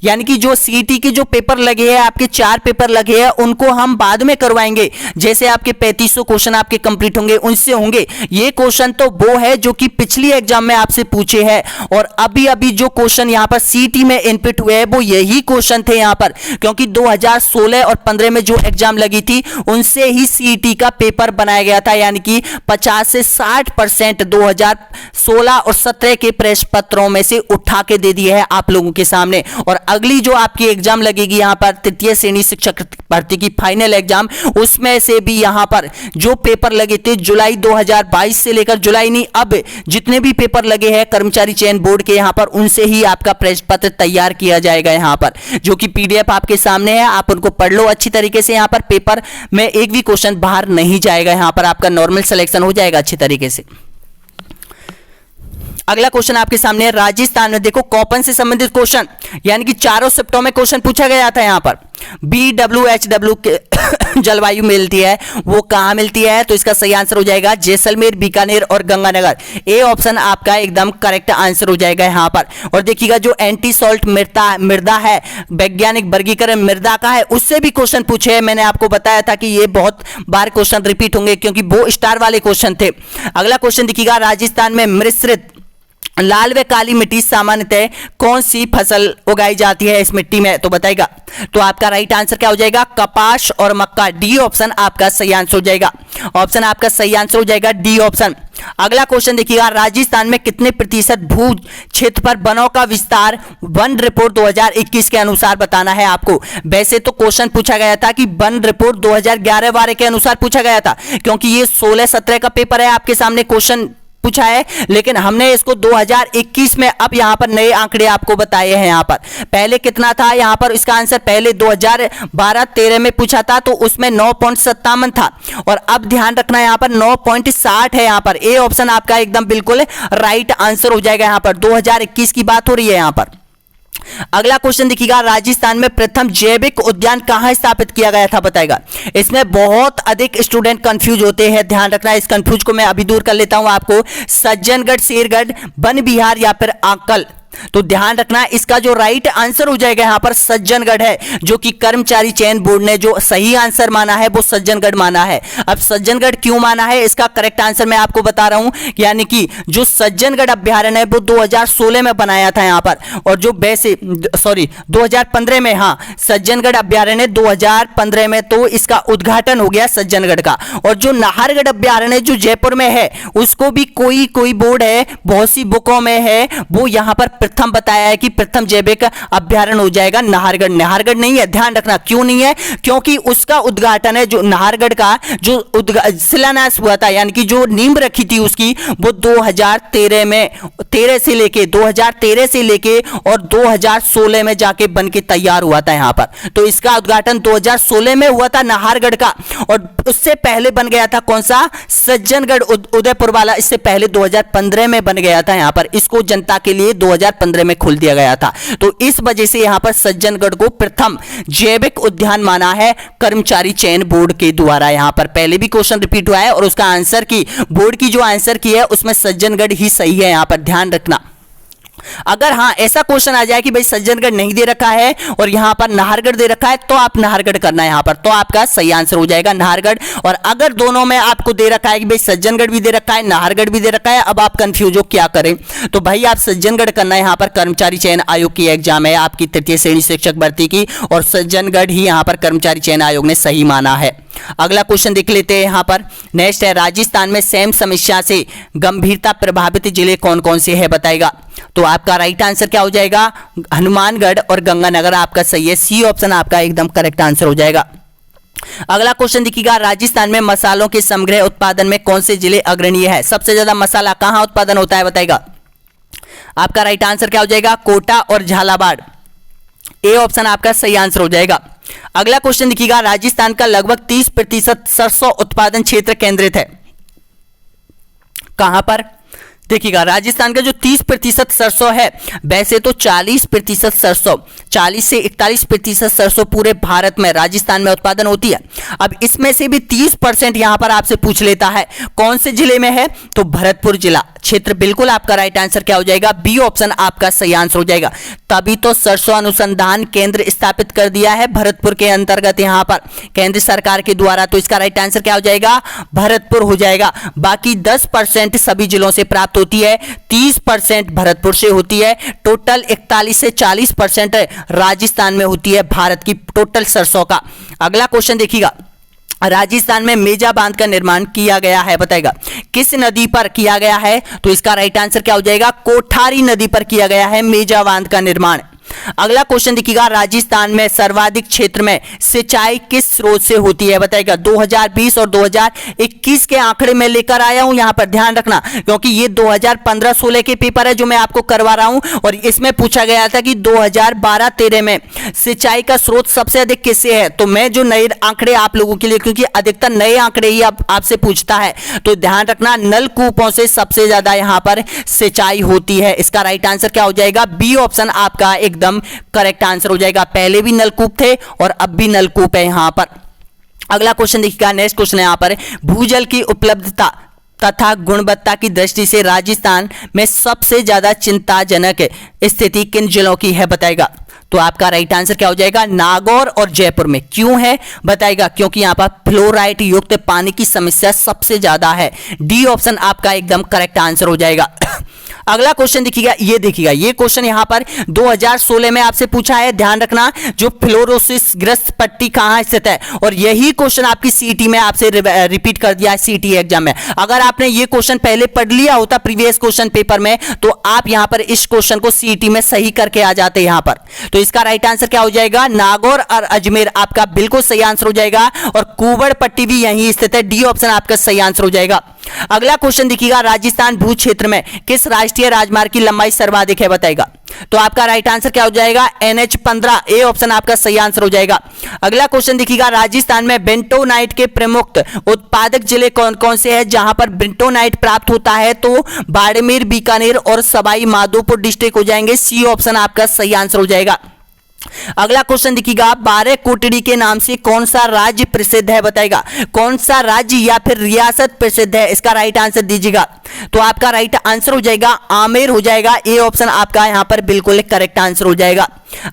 यानी कि जो सीईटी के जो पेपर लगे हैं, आपके 4 पेपर लगे हैं, उनको हम बाद में करवाएंगे। जैसे आपके 3500 क्वेश्चन आपके कंप्लीट होंगे, उनसे होंगे। ये क्वेश्चन तो वो है जो कि पिछली एग्जाम में आपसे पूछे हैं, और अभी अभी जो क्वेश्चन यहां पर सीईटी में इनपुट हुए हैं वो यही क्वेश्चन थे यहां पर, क्योंकि 2016 और 15 में जो एग्जाम लगी थी उनसे ही सीईटी का पेपर बनाया गया था। यानी कि 50 से 60% 2016 और 17 के प्रश्न पत्रों में से उठा के दे दिए है आप लोगों के सामने। और अगली जो आपकी एग्जाम लगेगी यहां पर तृतीय श्रेणी शिक्षक भर्ती की फाइनल एग्जाम, उसमें से भी यहां पर जो पेपर लगे थे जुलाई 2022 से लेकर जुलाई नहीं, अब जितने भी पेपर लगे हैं कर्मचारी चयन बोर्ड के यहां पर, उनसे ही आपका प्रश्न पत्र तैयार किया जाएगा यहां पर, जो कि पीडीएफ आपके सामने है। आप उनको पढ़ लो अच्छी तरीके से। यहां पर पेपर में एक भी क्वेश्चन बाहर नहीं जाएगा, यहां पर आपका नॉर्मल सिलेक्शन हो जाएगा अच्छी तरीके से। अगला क्वेश्चन आपके सामने है राजस्थान में। देखो कॉपन से संबंधित क्वेश्चन, यानी कि चारों शिफ्टों में क्वेश्चन पूछा गया था यहां पर। BWHW के जलवायु मिलती है, वो कहां मिलती है? तो इसका सही आंसर हो जाएगा जैसलमेर, बीकानेर और गंगानगर। ए ऑप्शन आपका एकदम करेक्ट आंसर हो जाएगा यहां पर। और देखिएगा जो एंटी सॉल्ट मृदा है, वैज्ञानिक वर्गीकरण मृदा का है, उससे भी क्वेश्चन पूछे हैं। मैंने आपको बताया था कि ये बहुत बार क्वेश्चन रिपीट होंगे क्योंकि वो स्टार वाले क्वेश्चन थे। अगला क्वेश्चन देखिएगा राजस्थान में मिश्रित लाल व काली मिट्टी सामान्यतः कौन सी फसल उगाई जाती है इस मिट्टी में? तो बताएगा। तो आपका राइट आंसर क्या हो जाएगा? कपास और मक्का। डी ऑप्शन आपका सही आंसर हो जाएगा। ऑप्शन आपका सही आंसर हो जाएगा डी ऑप्शन। अगला क्वेश्चन देखिएगा राजस्थान में कितने प्रतिशत भू क्षेत्र पर वनों का विस्तार वन रिपोर्ट 2021 के अनुसार बताना है आपको। वैसे तो क्वेश्चन पूछा गया था कि वन रिपोर्ट 2011-12 के अनुसार पूछा गया था, क्योंकि ये 16-17 का पेपर है आपके सामने क्वेश्चन पूछा है, लेकिन हमने इसको 2021 में अब यहां पर नए आंकड़े आपको बताए हैं। यहां पर पहले कितना था? यहां पर इसका आंसर पहले 2012-13 में पूछा था तो उसमें 9.57 था, और अब ध्यान रखना यहां पर 9.60 है। यहां पर ए ऑप्शन आपका एकदम बिल्कुल राइट आंसर हो जाएगा। यहां पर 2021 की बात हो रही है यहां पर। अगला क्वेश्चन देखिएगा राजस्थान में प्रथम जैविक उद्यान कहां स्थापित किया गया था? बताएगा। इसमें बहुत अधिक स्टूडेंट कंफ्यूज होते हैं, ध्यान रखना। इस कंफ्यूज को मैं अभी दूर कर लेता हूं आपको। सज्जनगढ़, शेरगढ़, वन विहार या फिर आंकल? तो ध्यान रखना इसका जो राइट आंसर हो जाएगा यहां पर सज्जनगढ़ है, जो कि कर्मचारी चयन बोर्ड ने जो सही आंसर माना है वो सज्जनगढ़ माना है। अब सज्जनगढ़ क्यों माना है इसका करेक्ट आंसर मैं आपको बता रहा हूं। यानी कि जो सज्जनगढ़ अभ्यारण्य है वो 2016 में बनाया था यहां पर, और जो 2015 में, हाँ सज्जनगढ़ अभ्यारण्य 2015 में, तो इसका उद्घाटन हो गया सज्जनगढ़ का। और जो नाहरगढ़ अभ्यारण्य जो जयपुर में है उसको भी कोई बोर्ड है, बहुत सी बुकों में है, वो यहां पर प्रथम बताया है कि प्रथम जैविक अभ्यारण्य हो जाएगा नाहरगढ़। नाहरगढ़ नहीं है, ध्यान रखना। क्यों नहीं है? क्योंकि उसका उद्घाटन है, जो नाहरगढ़ का जो शिलान्यास हुआ था, यानी कि जो नींव रखी थी उसकी, वो 2013 में 2013 से लेके और 2016 में जाके बन के तैयार हुआ था यहां पर। तो इसका उद्घाटन 2016 में हुआ था नाहरगढ़ का, और उससे पहले बन गया था कौन सा? सज्जनगढ़ उदयपुर वाला। इससे पहले 2015 में बन गया था यहां पर। इसको जनता के लिए 2015 में खोल दिया गया था। तो इस वजह से यहां पर सज्जनगढ़ को प्रथम जैविक उद्यान माना है कर्मचारी चयन बोर्ड के द्वारा। यहां पर पहले भी क्वेश्चन रिपीट हुआ है, और उसका आंसर की बोर्ड की जो आंसर की है उसमें सज्जनगढ़ ही सही है। यहां पर ध्यान रखना। अगर हाँ ऐसा क्वेश्चन आ जाए कि भाई सज्जनगढ़ नहीं दे रखा है और यहां पर नाहरगढ़ दे रखा है, तो आप नाहरगढ़ करना है यहां पर, तो आपका सही आंसर हो जाएगा नाहरगढ़। और अगर दोनों में आपको दे रखा है कि भाई सज्जनगढ़ भी दे रखा है, नाहरगढ़ भी दे रखा है, अब आप कंफ्यूज हो क्या करें, तो भाई आप सज्जनगढ़ करना है। यहां पर कर्मचारी चयन आयोग की एग्जाम है आपकी तृतीय श्रेणी शिक्षक भर्ती की, और सज्जनगढ़ ही यहां पर कर्मचारी चयन आयोग ने सही माना है। अगला क्वेश्चन देख लेते हैं यहां पर। नेक्स्ट है राजस्थान में सेम समस्या से गंभीरता प्रभावित जिले कौन कौन से है? बताएगा। तो आपका राइट आंसर क्या हो जाएगा? हनुमानगढ़ और गंगानगर आपका सही है। सी ऑप्शन आपका एकदम करेक्ट आंसर हो जाएगा। अगला क्वेश्चन देखिएगा राजस्थान में मसालों के समग्र उत्पादन में कौन से जिले अग्रणीय है? सबसे ज्यादा मसाला कहां उत्पादन होता है? बताएगा। आपका राइट आंसर क्या हो जाएगा? कोटा और झालावाड़। ए ऑप्शन आपका सही आंसर हो जाएगा। अगला क्वेश्चन देखिएगा राजस्थान का लगभग 30% सरसों उत्पादन क्षेत्र केंद्रित है, कहां पर? देखिएगा राजस्थान का जो 30% सरसों है, वैसे तो 40% सरसों, 40 से 41% सरसों पूरे भारत में राजस्थान में उत्पादन होती है। अब इसमें से भी 30% यहां पर आपसे पूछ लेता है कौन से जिले में है, तो भरतपुर जिला क्षेत्र बिल्कुल आपका राइट आंसर क्या हो जाएगा, बी ऑप्शन आपका सही आंसर हो जाएगा। तभी तो सरसों अनुसंधान केंद्र स्थापित कर दिया है भरतपुर के अंतर्गत यहां पर केंद्र सरकार के द्वारा, तो इसका राइट आंसर क्या हो जाएगा, भरतपुर हो जाएगा। बाकी 10% सभी जिलों से प्राप्त होती है, 30% भरतपुर से होती है, टोटल 41 से 40% राजस्थान में होती है भारत की टोटल सरसों का। अगला क्वेश्चन देखिएगा, राजस्थान में मेजा बांध का निर्माण किया गया है, बताएगा किस नदी पर किया गया है, तो इसका राइट आंसर क्या हो जाएगा, कोठारी नदी पर किया गया है मेजा बांध का निर्माण। अगला क्वेश्चन देखिएगा, राजस्थान में सर्वाधिक क्षेत्र में सिंचाई किस स्रोत से होती है, बताएगा 2020 और 2021 के आंकड़े में लेकर आया हूं, यहां पर ध्यान रखना क्योंकि ये 2015-16 के पेपर है जो मैं आपको करवा रहा हूं, और इसमें पूछा गया था कि 2012-13 में सिंचाई का स्रोत सबसे अधिक किससे है। तो मैं जो नए आंकड़े आप लोगों के लिए, क्योंकि अधिकतर नए आंकड़े ही आपसे पूछता है, तो ध्यान रखना नलकूपों से सबसे ज्यादा यहां पर सिंचाई होती है। इसका राइट आंसर क्या हो जाएगा, बी ऑप्शन आपका एकदम करेक्ट आंसर हो जाएगा। पहले भी नलकूप थे और अब भी नलकूप है यहां पर। अगला क्वेश्चन देखिएगा, नेक्स्ट क्वेश्चन है यहां पर, भूजल की उपलब्धता तथा गुणवत्ता की दृष्टि से राजस्थान में सबसे ज्यादा चिंताजनक स्थिति किन जिलों की है, बताएगा। तो आपका राइट आंसर क्या हो जाएगा, नागौर और जयपुर में। क्यों है, बताएगा क्योंकि यहां पर फ्लोराइड युक्त पानी की समस्या सबसे ज्यादा है। डी ऑप्शन आपका एकदम करेक्ट आंसर हो जाएगा। अगला क्वेश्चन देखिएगा, ये क्वेश्चन यहां पर 2016 में आपसे पूछा है, ध्यान रखना, जो फ्लोरोसिस ग्रस्त पट्टी कहां स्थित है, और यही क्वेश्चन आपकी सीईटी में आपसे रिपीट कर दिया है सीईटी एग्जाम में। अगर आपने ये क्वेश्चन पहले पढ़ लिया होता प्रीवियस क्वेश्चन पेपर में, तो आप यहां पर इस क्वेश्चन को सीईटी में सही करके आ जाते यहां पर। तो इसका राइट आंसर क्या हो जाएगा, नागौर और अजमेर आपका बिल्कुल सही आंसर हो जाएगा, और कुंवड़ पट्टी भी यहीं स्थित है, डी ऑप्शन आपका सही आंसर हो जाएगा। अगला क्वेश्चन देखिएगा, राजस्थान भू क्षेत्र में किस राष्ट्रीय राजमार्ग की लंबाई सर्वाधिक है, बताएगा। तो आपका राइट आंसर क्या हो जाएगा, NH-15, ए ऑप्शन आपका सही आंसर हो जाएगा। अगला क्वेश्चन देखिएगा, राजस्थान में बेंटोनाइट के प्रमुख उत्पादक जिले कौन कौन से हैं जहां पर बेंटोनाइट प्राप्त होता है, तो बाड़मेर, बीकानेर और सवाई माधोपुर डिस्ट्रिक्ट हो जाएंगे, सी ऑप्शन आपका सही आंसर हो जाएगा। अगला क्वेश्चन देखिएगा, 12 कोटड़ी के नाम से कौन सा राज्य प्रसिद्ध है, बताएगा कौन सा राज्य या फिर रियासत प्रसिद्ध है, इसका राइट आंसर दीजिएगा। तो आपका राइट आंसर हो जाएगा आमेर हो जाएगा, ए ऑप्शन आपका यहां पर बिल्कुल करेक्ट आंसर हो जाएगा।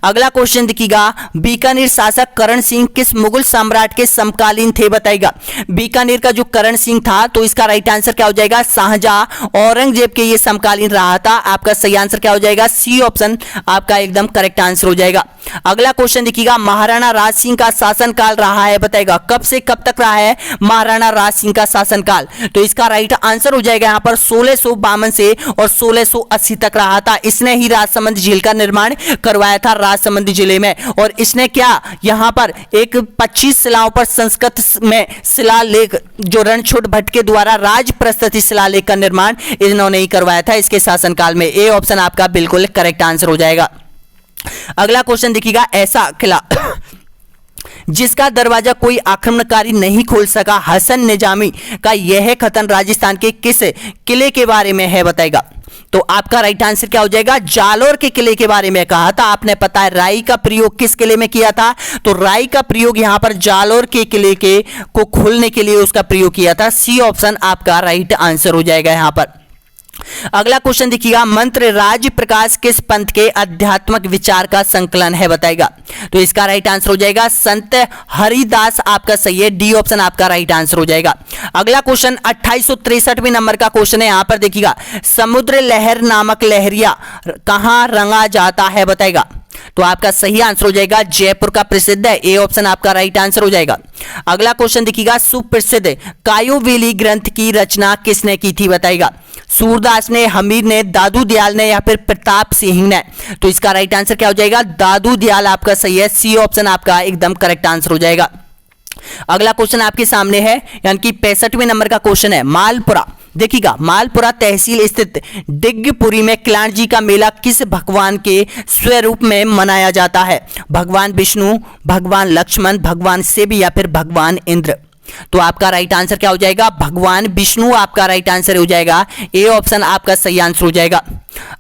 अगला क्वेश्चन देखिएगा, बीकानेर शासक करण सिंह किस मुगल सम्राट के समकालीन थे, बताएगा। बीकानेर का जो करण सिंह था, तो इसका राइट आंसर क्या हो जाएगा, शाहजहां औरंगजेब के ये समकालीन रहा था, आपका सही आंसर क्या हो जाएगा, सी ऑप्शन आपका एकदम करेक्ट आंसर हो जाएगा। अगला क्वेश्चन देखिएगा, महाराणा राज सिंह का शासनकाल रहा है, बताएगा कब से कब तक रहा है महाराणा राज सिंह का शासनकाल। तो इसका राइट आंसर हो जाएगा यहां पर 1652 से और 1680 तक रहा था। इसने ही राजसमंद झील का निर्माण करवाया था राजसमंद जिले में, और इसने क्या यहां पर एक 25 शिलाओं पर संस्कृत में शिलालेख जो रणछोड़ भट्ट के द्वारा राज प्रस्तुति शिलालेख का निर्माण इन्होंने ही करवाया था इसके शासनकाल में, ए ऑप्शन आपका बिल्कुल करेक्ट आंसर हो जाएगा। अगला क्वेश्चन देखिएगा, ऐसा किला जिसका दरवाजा कोई आक्रमणकारी नहीं खोल सका, हसन निजामी का यह कथन राजस्थान के किस किले के बारे में है, बताएगा। तो आपका राइट आंसर क्या हो जाएगा, जालोर के किले के बारे में कहा था आपने। पता है राई का प्रयोग किस किले में किया था, तो राई का प्रयोग यहां पर जालोर के किले के को खोलने के लिए उसका प्रयोग किया था, सी ऑप्शन आपका राइट आंसर हो जाएगा यहां पर। अगला क्वेश्चन देखिएगा, मंत्र राज प्रकाश किस पंथ के आध्यात्मिक विचार का संकलन है, बताएगा। तो इसका राइट आंसर हो जाएगा संत हरिदास, आपका सही है, डी ऑप्शन आपका राइट आंसर हो जाएगा। अगला क्वेश्चन 2863वें नंबर का क्वेश्चन है, यहां पर देखिएगा, समुद्र लहर नामक लहरिया कहां रंगा जाता है, बताएगा। तो आपका सही आंसर हो जाएगा जयपुर का प्रसिद्ध है, ए ऑप्शन आपका राइट आंसर हो जाएगा। अगला क्वेश्चन देखिएगा, सुप्रसिद्ध कायोवेली ग्रंथ की रचना किसने की थी, बताएगा। सूरदास ने, हमीर ने, दादू दयाल ने या फिर प्रताप सिंह ने। तो इसका राइट आंसर क्या हो जाएगा, दादू दयाल आपका सही है, सी ऑप्शन आपका एकदम करेक्ट आंसर हो जाएगा। अगला क्वेश्चन आपके सामने है, यानी कि 65वें नंबर का क्वेश्चन है, मालपुरा। देखिएगा, मालपुरा तहसील स्थित दिग्गपुरी में किलाड़ जी का मेला किस भगवान के स्वरूप में मनाया जाता है, भगवान विष्णु, भगवान लक्ष्मण, भगवान शिव या फिर भगवान इंद्र। तो आपका राइट आंसर क्या हो जाएगा, भगवान विष्णु आपका राइट आंसर हो जाएगा। ए ऑप्शन आपका सही आंसर हो जाएगा।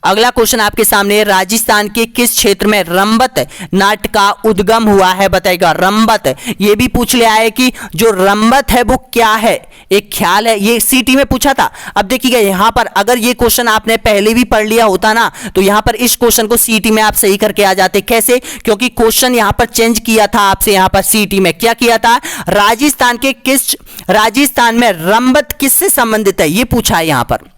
अगला क्वेश्चन आपके सामने, राजस्थान के किस क्षेत्र में रंबत नाट्य का उद्गम हुआ है बताएगा। रंबत, ये भी पूछ लिया है कि जो रंबत है वो क्या है, एक ख्याल है, ये सीटी में पूछा था। अब देखिएगा यहां पर अगर ये क्वेश्चन आपने पहले भी पढ़ लिया होता ना तो यहां पर इस क्वेश्चन को सीटी में आप सही करके आ जाते। कैसे, क्योंकि क्वेश्चन यहां पर चेंज किया था आपसे, यहां पर सीटी में क्या किया था, राजस्थान में रंबत किससे संबंधित है ये पूछा है। यहां पर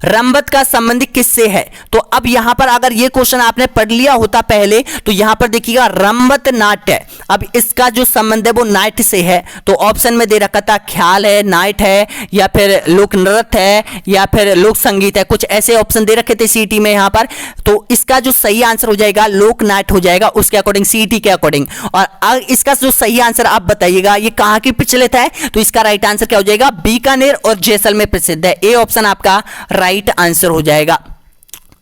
रंबत का संबंध किससे है, तो अब यहां पर अगर यह क्वेश्चन आपने पढ़ लिया होता पहले तो यहां पर देखिएगा रंबत नाट्य, अब इसका जो संबंध है वो नाट्य से है। तो ऑप्शन में दे रखा था ख्याल है, नाट्य है, या फिर लोक नृत्य है, या फिर लोक संगीत है, कुछ ऐसे ऑप्शन दे रखे थे सीटी में यहां पर। तो इसका जो सही आंसर हो जाएगा लोक नाट्य हो जाएगा उसके अकॉर्डिंग, सीटी के अकॉर्डिंग। और इसका जो सही आंसर आप बताइएगा ये कहां की प्रचलित है, तो इसका राइट आंसर क्या हो जाएगा, बीकानेर और जैसलमेर प्रसिद्ध है। ए ऑप्शन आपका राइट आंसर हो जाएगा।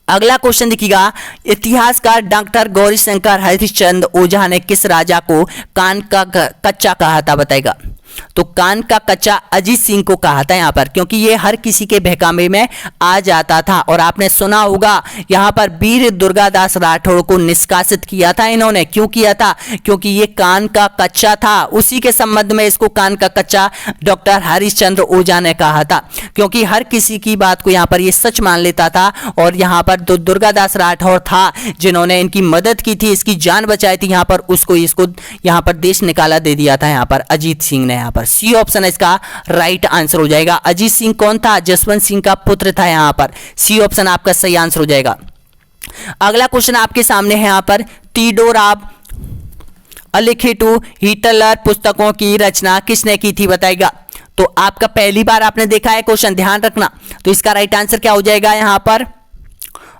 अगला क्वेश्चन देखिएगा, इतिहासकार डॉक्टर गौरीशंकर हरिश्चंद्र ओझा ने किस राजा को कान का कच्चा कहा था बताएगा। तो कान का कच्चा अजीत सिंह को कहा था यहां पर, क्योंकि ये हर किसी के बहकावे में आ जाता था। और आपने सुना होगा यहां पर वीर दुर्गादास राठौड़ को निष्कासित किया था इन्होंने, क्यों किया था, क्योंकि ये कान का कच्चा था। उसी के संबंध में इसको कान का कच्चा डॉक्टर हरिश्चंद्र ओझा ने कहा था, क्योंकि हर किसी की बात को यहां पर ये सच मान लेता था। और यहां पर दुर्गादास राठौड़ था जिन्होंने इनकी मदद की थी, इसकी जान बचाई थी यहां पर, इसको यहां पर देश निकाला दे दिया था यहां पर अजीत सिंह ने। यहां पर सी ऑप्शन इसका राइट आंसर हो जाएगा। अजीत सिंह कौन था, जसवंत सिंह का पुत्र था यहां पर। सी ऑप्शन आपका सही आंसर हो जाएगा। अगला क्वेश्चन आपके सामने है यहां पर, तीडोराव अलिखितु हिटलर पुस्तकों की रचना किसने की थी बताएगा। तो आपका पहली बार आपने देखा है क्वेश्चन, ध्यान रखना। तो इसका राइट आंसर क्या हो जाएगा यहां पर,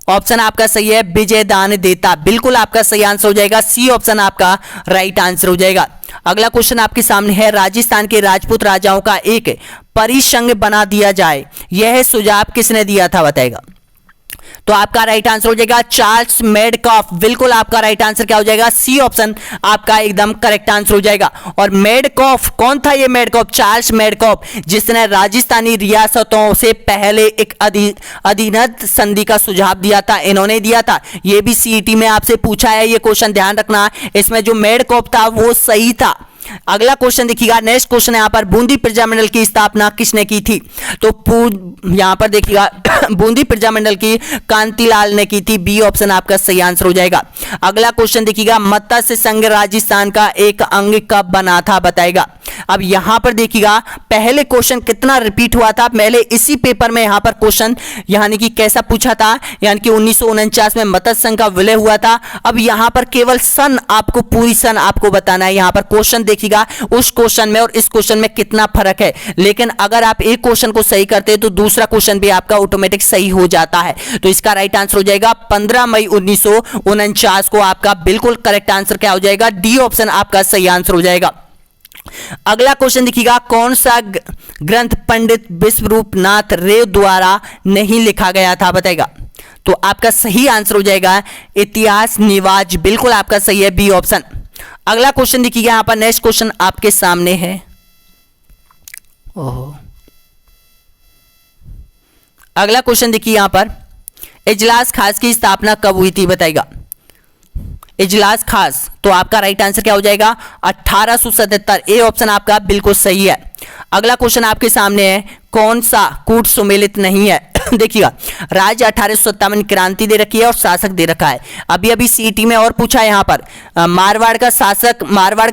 ऑप्शन आपका सही है विजयदान देता, बिल्कुल आपका सही आंसर हो जाएगा। सी ऑप्शन आपका राइट आंसर हो जाएगा। अगला क्वेश्चन आपके सामने है, राजस्थान के राजपूत राजाओं का एक परिसंघ बना दिया जाए, यह सुझाव किसने दिया था बताएगा। तो आपका राइट आंसर हो जाएगा चार्ल्स मेडकॉफ, बिल्कुल आपका राइट आंसर क्या हो जाएगा, सी ऑप्शन आपका एकदम करेक्ट आंसर हो जाएगा। और मेडकॉफ कौन था, ये मेडकॉफ चार्ल्स मेडकॉफ, जिसने राजस्थानी रियासतों से पहले एक अधीनस्थ संधि का सुझाव दिया था, इन्होंने दिया था। ये भी सीईटी में आपसे पूछा है ये क्वेश्चन, ध्यान रखना। इसमें जो मेडकॉफ था वो सही था। अगला क्वेश्चन देखिएगा, नेक्स्ट क्वेश्चन यहां पर, बूंदी प्रजामंडल की स्थापना किसने की थी। तो यहां पर देखिएगा बूंदी प्रजामंडल की कांतिलाल ने की थी, बी ऑप्शन आपका सही आंसर हो जाएगा। अगला क्वेश्चन देखिएगा, मत्स्य संघ राजस्थान का एक अंग कब बना था बताएगा। अब यहां पर देखिएगा पहले क्वेश्चन कितना रिपीट हुआ था, पहले इसी पेपर में यहां पर क्वेश्चन यानी कि कैसा पूछा था, यानी कि 1949 में मत्स्य संघ का विलय हुआ था। अब यहां पर केवल सन आपको, पूरी सन आपको बताना है। यहां पर क्वेश्चन देखिएगा उस क्वेश्चन में और इस क्वेश्चन में कितना फर्क है, लेकिन अगर आप एक क्वेश्चन को सही करते हैं तो दूसरा क्वेश्चन भी आपका ऑटोमेटिक सही हो जाता है। तो इसका राइट आंसर हो जाएगा 15 मई 1949 को आपका बिल्कुल करेक्ट आंसर क्या हो जाएगा, डी ऑप्शन आपका सही आंसर हो जाएगा। अगला क्वेश्चन देखिएगा, कौन सा ग्रंथ पंडित विश्वरूप नाथ रे द्वारा नहीं लिखा गया था बताएगा। तो आपका सही आंसर हो जाएगा इतिहास निवाज, बिल्कुल आपका सही है, बी ऑप्शन। अगला क्वेश्चन देखिएगा यहां पर, नेक्स्ट क्वेश्चन आपके सामने है। ओहो, अगला क्वेश्चन देखिए यहां पर, इजलास खास की स्थापना कब हुई थी बताएगा। इजलास खास, तो आपका राइट आंसर क्या हो जाएगा 1877, ए ऑप्शन आपका बिल्कुल सही है। अगला क्वेश्चन आपके सामने है, कौन सा कूट सुमेलित नहीं है देखिएगा, राज्य 1857 क्रांति दे रखी है और शासक दे रखा है। अभी अभी सीटी में और पूछा है यहां पर, मारवाड़ का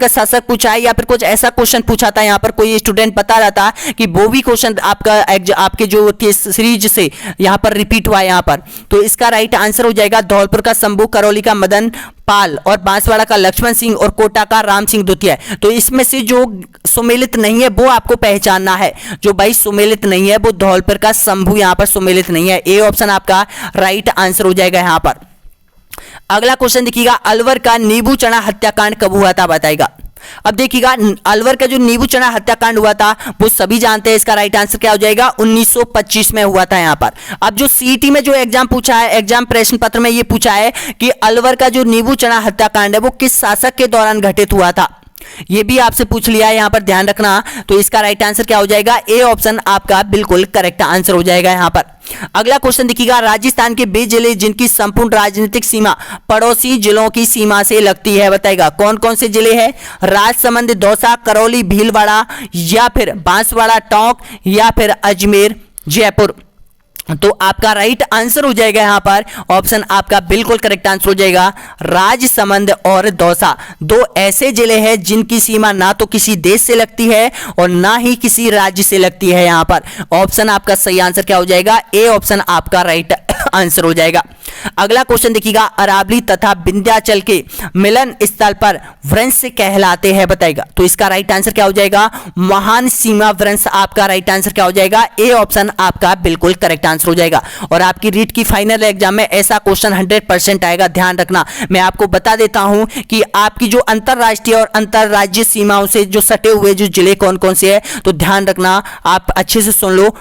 शासक पूछा है, या फिर कुछ ऐसा क्वेश्चन पूछा था। यहां पर कोई स्टूडेंट बता रहा था कि वो भी क्वेश्चन आपके जो सीरीज से यहां पर रिपीट हुआ है यहां पर। तो इसका राइट आंसर हो जाएगा धौलपुर का शंभू, करौली का मदन पाल, और बांसवाड़ा का लक्ष्मण सिंह, और कोटा का राम सिंह द्वितीय। तो इसमें से जो सुमेलित नहीं है वो आपको पहचानना है, जो भाई सुमेलित नहीं है वो धौलपुर का शंभू यहां पर सुमेलित नहीं है, ए ऑप्शन आपका राइट आंसर हो जाएगा यहां पर। अगला क्वेश्चन देखिएगा, अलवर का नींबू चना हत्याकांड कब हुआ था बताएगा। अब देखिएगा अलवर का जो नींबू चना हत्याकांड हुआ था वो सभी जानते हैं, इसका राइट आंसर क्या हो जाएगा 1925 में हुआ था यहां पर। अब जो सीईटी में जो एग्जाम पूछा है, एग्जाम प्रश्न पत्र में ये पूछा है कि अलवर का जो नींबू चना हत्याकांड है वो किस शासक के दौरान घटित हुआ था। ये भी आपसे पूछ लिया है, यहां पर ध्यान रखना। तो इसका राइट आंसर क्या हो जाएगा, ए ऑप्शन आपका बिल्कुल करेक्ट आंसर हो जाएगा यहां पर। अगला क्वेश्चन देखिएगा, राजस्थान के वे जिले जिनकी संपूर्ण राजनीतिक सीमा पड़ोसी जिलों की सीमा से लगती है, बताएगा कौन कौन से जिले हैं। राजसमंद, दौसा, करौली, भीलवाड़ा या फिर बांसवाड़ा, टोंक या फिर अजमेर, जयपुर। तो आपका राइट आंसर हो जाएगा यहां पर ऑप्शन आपका बिल्कुल करेक्ट आंसर हो जाएगा राजसमंद और दौसा। दो ऐसे जिले हैं जिनकी सीमा ना तो किसी देश से लगती है और ना ही किसी राज्य से लगती है। यहां पर ऑप्शन आपका सही आंसर क्या हो जाएगा, ए ऑप्शन आपका राइट आंसर हो जाएगा। अगला क्वेश्चन देखिएगा, अरावली तथा विंध्याचल के मिलन स्थल पर वृंश कहलाते हैं, बताएगा। तो इसका राइट आंसर क्या हो जाएगा, महान सीमा वृंश आपका राइट आंसर क्या हो जाएगा, ए ऑप्शन आपका बिल्कुल करेक्ट आंसर हो जाएगा। और आपकी रीट की फाइनल एग्जाम में ऐसा क्वेश्चन 100% आएगा, ध्यान रखना। मैं आपको बता देता हूं कि आपकी जो अंतरराष्ट्रीय और अंतरराज्यीय सीमाओं से जो सटे हुए जो जिले कौन कौन से हैं, तो ध्यान रखना, आप अच्छे से सुन लो।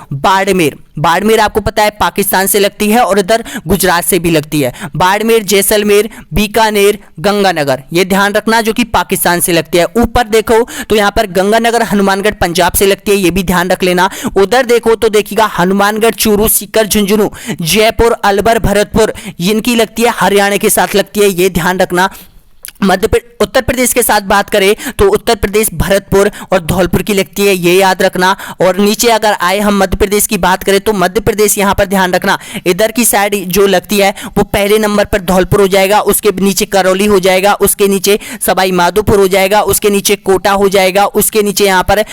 बाड़मेर आपको पता है पाकिस्तान से लगती है और इधर गुजरात से भी लगती है। बाड़मेर, जैसलमेर, बीकानेर, गंगानगर, ये ध्यान रखना जो कि पाकिस्तान से लगती है। ऊपर देखो तो यहां पर गंगानगर हनुमानगढ़ पंजाब से लगती है, ये भी ध्यान रख लेना। उधर देखो तो देखिएगा हनुमानगढ़, चूरू, सीकर, झुंझुनू, जयपुर, अलवर, भरतपुर, इनकी लगती है हरियाणा के साथ लगती है, ये ध्यान रखना। उत्तर प्रदेश के साथ बात करें तो उत्तर प्रदेश भरतपुर और धौलपुर की लगती है, ये याद रखना। और नीचे अगर आए हम मध्य प्रदेश की बात करें तो मध्य प्रदेश यहां पर ध्यान रखना, इधर की साइड जो लगती है वो पहले नंबर पर धौलपुर हो जाएगा, उसके नीचे करौली हो जाएगा, उसके नीचे सवाई माधोपुर हो जाएगा, उसके नीचे कोटा हो जाएगा, उसके नीचे यहां पर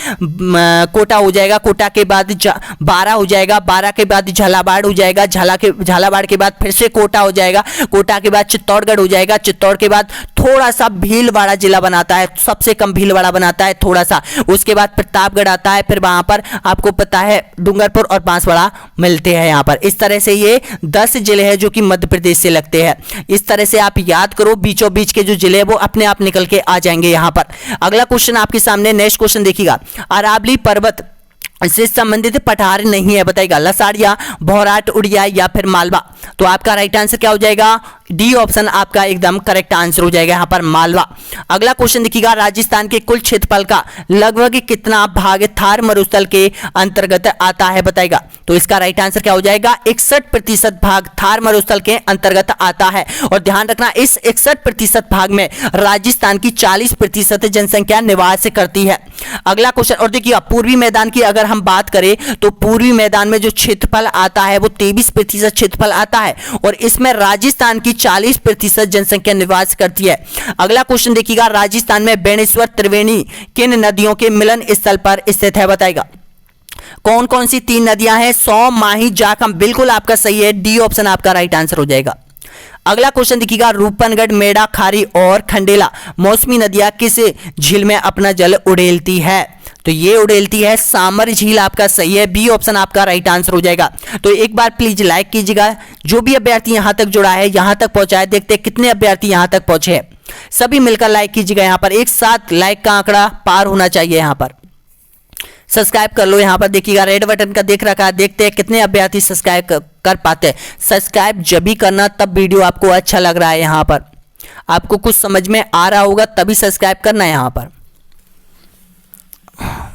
कोटा हो जाएगा, कोटा के बाद बारा हो जाएगा, बारा के बाद झालावाड़ हो जाएगा, झालावाड़ के बाद फिर से कोटा हो जाएगा, कोटा के बाद चित्तौड़गढ़ हो जाएगा, चित्तौड़ के बाद थोड़ा सा भीलवाड़ा जिला बनाता है, सबसे कम भीलवाड़ा बनाता है थोड़ा सा, उसके बाद प्रतापगढ़ आता है, फिर वहां पर आपको पता है डूंगरपुर और बांसवाड़ा मिलते हैं यहां पर। इस तरह से ये 10 जिले हैं जो कि मध्य प्रदेश से लगते हैं। इस तरह से आप याद करो, बीचों बीच के जो जिले हैं वो अपने आप निकल के आ जाएंगे यहां पर। अगला क्वेश्चन आपके सामने, नेक्स्ट क्वेश्चन देखिएगा, अरावली पर्वत से संबंधित पठार नहीं है, बताइएगा लसाड़िया, भौराट, उड़िया या फिर मालवा। तो आपका राइट आंसर क्या हो जाएगा, डी ऑप्शन आपका एकदम करेक्ट आंसर हो जाएगा यहां पर मालवा। अगला क्वेश्चन देखिएगा, राजस्थान के कुल क्षेत्रफल का लगभग कितना भाग थार मरुस्थल के अंतर्गत आता है, बताइएगा। तो इसका राइट आंसर क्या हो जाएगा, 61% भाग थार मरुस्थल के अंतर्गत आता है। और ध्यान रखना, इस 61% भाग में राजस्थान की 40% जनसंख्या निवास करती है। अगला क्वेश्चन, और देखिएगा पूर्वी मैदान की अगर हम बात करें तो पूर्वी मैदान में जो क्षेत्रफल आता है वो 23% क्षेत्रफल आता है और इसमें राजस्थान की 40% जनसंख्या निवास करती है। अगला क्वेश्चन देखिएगा, राजस्थान में बेणेश्वर, त्रिवेणी किन नदियों के मिलन स्थल पर स्थित है, बताएगा। कौन कौन सी 3 नदियां हैं, सौ, माही, जाखम, बिल्कुल आपका सही है, डी ऑप्शन आपका राइट आंसर हो जाएगा। अगला क्वेश्चन देखिएगा, रूपनगढ़, मेड़ा, खारी और खंडेला मौसमी नदियां किस झील में अपना जल उड़ेलती है, तो ये उड़ेलती है सामर झील, आपका सही है, बी ऑप्शन आपका राइट आंसर हो जाएगा। तो एक बार प्लीज लाइक कीजिएगा, जो भी अभ्यर्थी यहां तक जुड़ा है, यहां तक पहुंचा है, देखते हैं कितने अभ्यर्थी यहां तक पहुंचे हैं। सभी मिलकर लाइक कीजिएगा, यहां पर एक साथ लाइक का आंकड़ा पार होना चाहिए। यहां पर सब्सक्राइब कर लो, यहां पर देखिएगा रेड बटन का देख रखा है, देखते हैं कितने अभ्यर्थी सब्सक्राइब कर पाते हैं। सब्सक्राइब जब भी करना तब वीडियो आपको अच्छा लग रहा है, यहां पर आपको कुछ समझ में आ रहा होगा तभी सब्सक्राइब करना है। यहां पर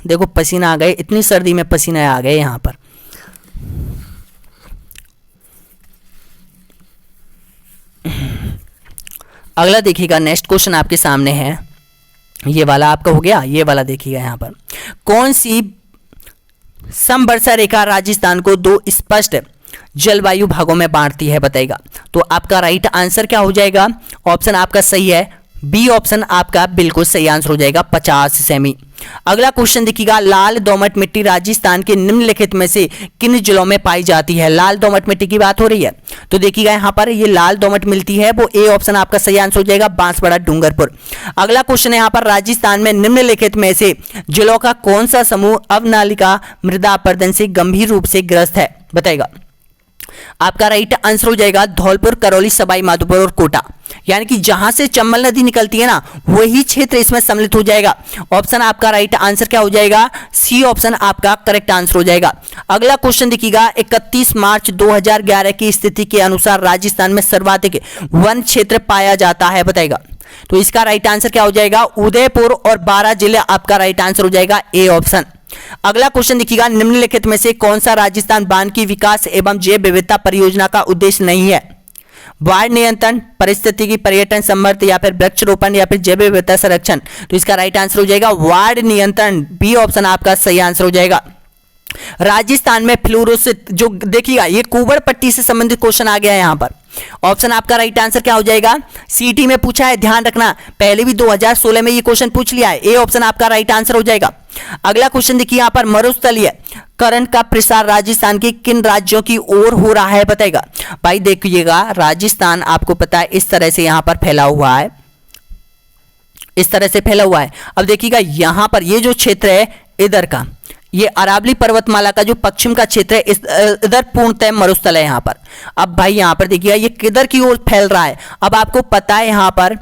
देखो पसीना आ गए, इतनी सर्दी में पसीना आ गए यहां पर। अगला देखिएगा, नेक्स्ट क्वेश्चन आपके सामने है, ये वाला आपका हो गया, ये वाला देखिएगा यहां पर, कौन सी समवर्षा रेखा राजस्थान को 2 स्पष्ट जलवायु भागों में बांटती है, बताएगा। तो आपका राइट आंसर क्या हो जाएगा, ऑप्शन आपका सही है, बी ऑप्शन आपका बिल्कुल सही आंसर हो जाएगा, 50 सेमी। अगला क्वेश्चन देखिएगा, लाल दोमट मिट्टी राजस्थान के निम्नलिखित में से किन जिलों में पाई जाती है, लाल दोमट मिट्टी की बात हो रही है। तो देखिएगा यहां पर ये लाल दोमट मिलती है, वो ए ऑप्शन आपका सही आंसर हो जाएगा, बांसवाड़ा, डूंगरपुर। अगला क्वेश्चन है यहां पर, राजस्थान में निम्नलिखित में से जिलों का कौन सा समूह अवनालिका मृदा अपरदन से गंभीर रूप से ग्रस्त है, बताएगा। आपका राइट आंसर हो जाएगा धौलपुर, करौली, सवाई माधोपुर और कोटा, यानी कि जहां से चंबल नदी निकलती है ना वही क्षेत्र इसमें सम्मिलित हो जाएगा। ऑप्शन आपका राइट आंसर क्या हो जाएगा, सी ऑप्शन आपका करेक्ट आंसर हो जाएगा। अगला क्वेश्चन देखिएगा, 31 मार्च 2011 की स्थिति के अनुसार राजस्थान में सर्वाधिक वन क्षेत्र पाया जाता है, बताएगा। तो इसका राइट आंसर क्या हो जाएगा, उदयपुर और 12 जिले आपका राइट आंसर हो जाएगा ए ऑप्शन। अगला क्वेश्चन देखिएगा, निम्नलिखित में से कौन सा राजस्थान बांध की विकास एवं जैव विविधता परियोजना का उद्देश्य नहीं है? बाढ़ नियंत्रण, पारिस्थितिकी, पर्यटन समृद्धि या फिर वृक्षारोपण या फिर जैव विविधता संरक्षण। तो इसका राइट आंसर हो जाएगा बाढ़ नियंत्रण, बी ऑप्शन आपका सही आंसर हो जाएगा। राजस्थान में फ्लोरोसिस, जो देखिएगा ये कुंवर पट्टी से संबंधित क्वेश्चन आ गया है यहां पर। ऑप्शन आपका राइट आंसर क्या हो जाएगा, सीटी में पूछा है, ध्यान रखना, पहले भी 2016 में ये क्वेश्चन पूछ लिया है। ए ऑप्शन आपका राइट आंसर हो जाएगा। अगला क्वेश्चन देखिए यहां पर, मरुस्थलीय करंट का प्रसार राजस्थान के किन राज्यों की ओर हो रहा है बताएगा। भाई देखिएगा, राजस्थान आपको पता है इस तरह से यहां पर फैला हुआ है, इस तरह से फैला हुआ है। अब देखिएगा यहां पर ये जो क्षेत्र है इधर का, ये अरावली पर्वतमाला का जो पश्चिम का क्षेत्र है, इधर पूर्णतः मरुस्थल है यहां पर। अब भाई यहां पर देखिएगा ये किधर की ओर फैल रहा है। अब आपको पता है यहां पर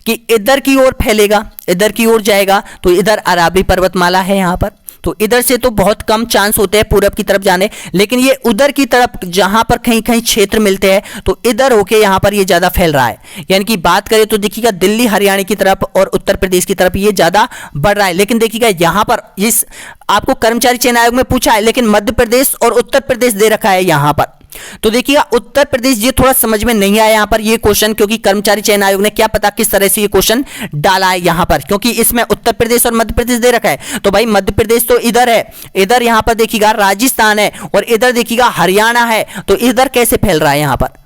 कि इधर की ओर फैलेगा, इधर की ओर जाएगा, तो इधर अरावली पर्वतमाला है यहां पर, तो इधर से तो बहुत कम चांस होते हैं पूरब की तरफ जाने, लेकिन ये उधर की तरफ जहां पर कहीं कहीं क्षेत्र मिलते हैं तो इधर होके यहां पर ये ज्यादा फैल रहा है। यानी कि बात करें तो देखिएगा दिल्ली हरियाणा की तरफ और उत्तर प्रदेश की तरफ ये ज्यादा बढ़ रहा है। लेकिन देखिएगा यहां पर इस आपको कर्मचारी चयन आयोग में पूछा है, लेकिन मध्य प्रदेश और उत्तर प्रदेश दे रखा है यहां पर। तो देखिएगा उत्तर प्रदेश ये थोड़ा समझ में नहीं आया यहां पर ये क्वेश्चन, क्योंकि कर्मचारी चयन आयोग ने क्या पता किस तरह से ये क्वेश्चन डाला है यहां पर, क्योंकि इसमें उत्तर प्रदेश और मध्य प्रदेश दे रखा है। तो भाई मध्य प्रदेश तो इधर है, इधर यहां पर देखिएगा राजस्थान है और इधर देखिएगा हरियाणा है, तो इधर कैसे फैल रहा है यहां पर।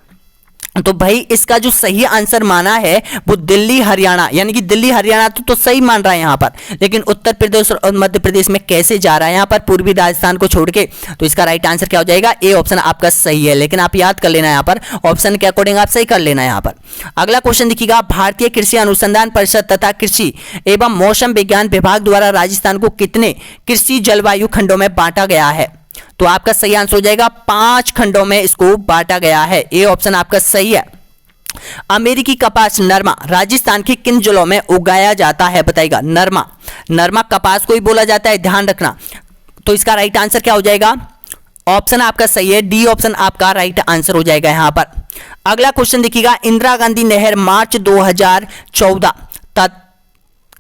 तो भाई इसका जो सही आंसर माना है वो दिल्ली हरियाणा, यानी कि दिल्ली हरियाणा तो सही मान रहा है यहां पर, लेकिन उत्तर प्रदेश और मध्य प्रदेश में कैसे जा रहा है यहां पर पूर्वी राजस्थान को छोड़ के। तो इसका राइट आंसर क्या हो जाएगा, ए ऑप्शन आपका सही है। लेकिन आप याद कर लेना यहां पर, ऑप्शन के अकॉर्डिंग आप सही कर लेना यहां पर। अगला क्वेश्चन देखिएगा, भारतीय कृषि अनुसंधान परिषद तथा कृषि एवं मौसम विज्ञान विभाग द्वारा राजस्थान को कितने कृषि जलवायु खंडों में बांटा गया है? तो आपका सही आंसर हो जाएगा 5 खंडों में इसको बांटा गया है। ए ऑप्शन आपका सही है। अमेरिकी कपास नरमा राजस्थान के किन जिलों में उगाया जाता है बताइएगा। नरमा, नरमा कपास को ही बोला जाता है, ध्यान रखना। तो इसका राइट आंसर क्या हो जाएगा, ऑप्शन आपका सही है, डी ऑप्शन आपका राइट आंसर हो जाएगा यहां पर। अगला क्वेश्चन देखिएगा, इंदिरा गांधी नहर मार्च 2014 तक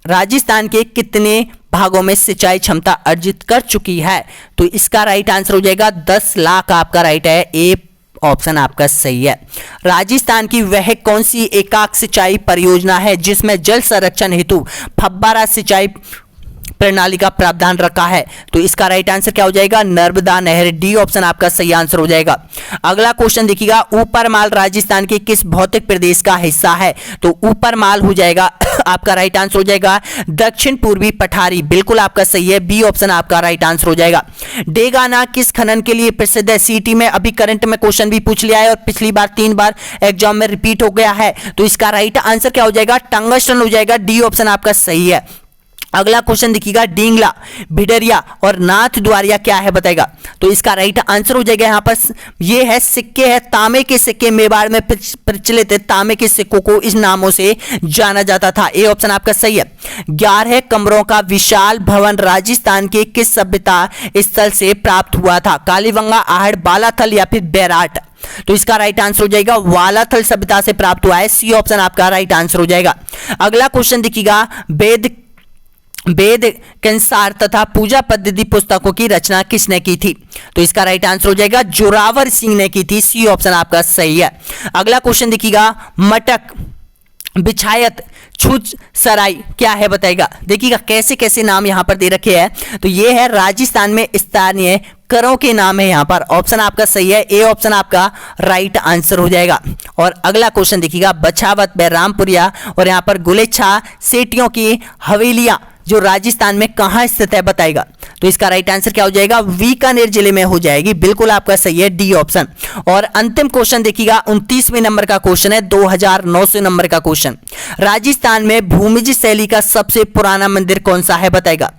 राजस्थान के कितने भागों में सिंचाई क्षमता अर्जित कर चुकी है? तो इसका राइट आंसर हो जाएगा 10 लाख आपका राइट है, ए ऑप्शन आपका सही है। राजस्थान की वह कौन सी एकाक सिंचाई परियोजना है जिसमें जल संरक्षण हेतु फव्वारा सिंचाई प्रणाली का प्रावधान रखा है? तो इसका राइट आंसर क्या हो जाएगा, नर्मदा नहर, डी ऑप्शन आपका सही आंसर हो जाएगा। अगला क्वेश्चन देखिएगा, ऊपर माल राजस्थान के किस भौतिक प्रदेश का हिस्सा है? तो ऊपर माल हो जाएगा आपका राइट आंसर हो जाएगा दक्षिण पूर्वी पठारी, बिल्कुल आपका सही है, बी ऑप्शन आपका राइट आंसर हो जाएगा। डेगाना किस खनन के लिए प्रसिद्ध है? सीटी में अभी करंट में क्वेश्चन भी पूछ लिया है और पिछली बार 3 बार एग्जाम में रिपीट हो गया है। तो इसका राइट आंसर क्या हो जाएगा, टंगस्टन हो जाएगा, डी ऑप्शन आपका सही है। अगला क्वेश्चन देखिएगा, डींगला, भिडरिया और नाथ द्वारिया क्या है बताएगा। तो इसका राइट आंसर हो जाएगा यहां पर, ये है सिक्के है, तांबे के सिक्के, मेवाड़ में प्रचलित है, तांबे के सिक्कों को इस नामों से जाना जाता था, ए ऑप्शन आपका सही है। 11 कमरों का विशाल भवन राजस्थान के किस सभ्यता स्थल से प्राप्त हुआ था? कालीबंगा, आहड़, बालाथल या फिर बैराट? तो इसका राइट आंसर हो जाएगा वालाथल सभ्यता से प्राप्त हुआ है, सी ऑप्शन आपका राइट आंसर हो जाएगा। अगला क्वेश्चन देखिएगा, वेद कंसार तथा पूजा पद्धति पुस्तकों की रचना किसने की थी? तो इसका राइट आंसर हो जाएगा जोरावर सिंह ने की थी, सी ऑप्शन आपका सही है। अगला क्वेश्चन देखिएगा, मटक, बिछायत, छुच सराय क्या है बताएगा। देखिएगा कैसे कैसे नाम यहां पर दे रखे हैं। तो ये है राजस्थान में स्थानीय करों के नाम है यहां पर, ऑप्शन आपका सही है, ए ऑप्शन आपका राइट आंसर हो जाएगा। और अगला क्वेश्चन देखिएगा, बछावत, बैरामपुरिया और यहां पर गुलेच्छा सेठियों की हवेलियां जो राजस्थान में कहां स्थित है बताएगा। तो इसका राइट आंसर क्या हो जाएगा, बीकानेर जिले में हो जाएगी, बिल्कुल आपका सही है, डी ऑप्शन। और अंतिम क्वेश्चन देखिएगा, 29वें नंबर का क्वेश्चन है, 2900 नंबर का क्वेश्चन। राजस्थान में भूमिज शैली का सबसे पुराना मंदिर कौन सा है बताएगा।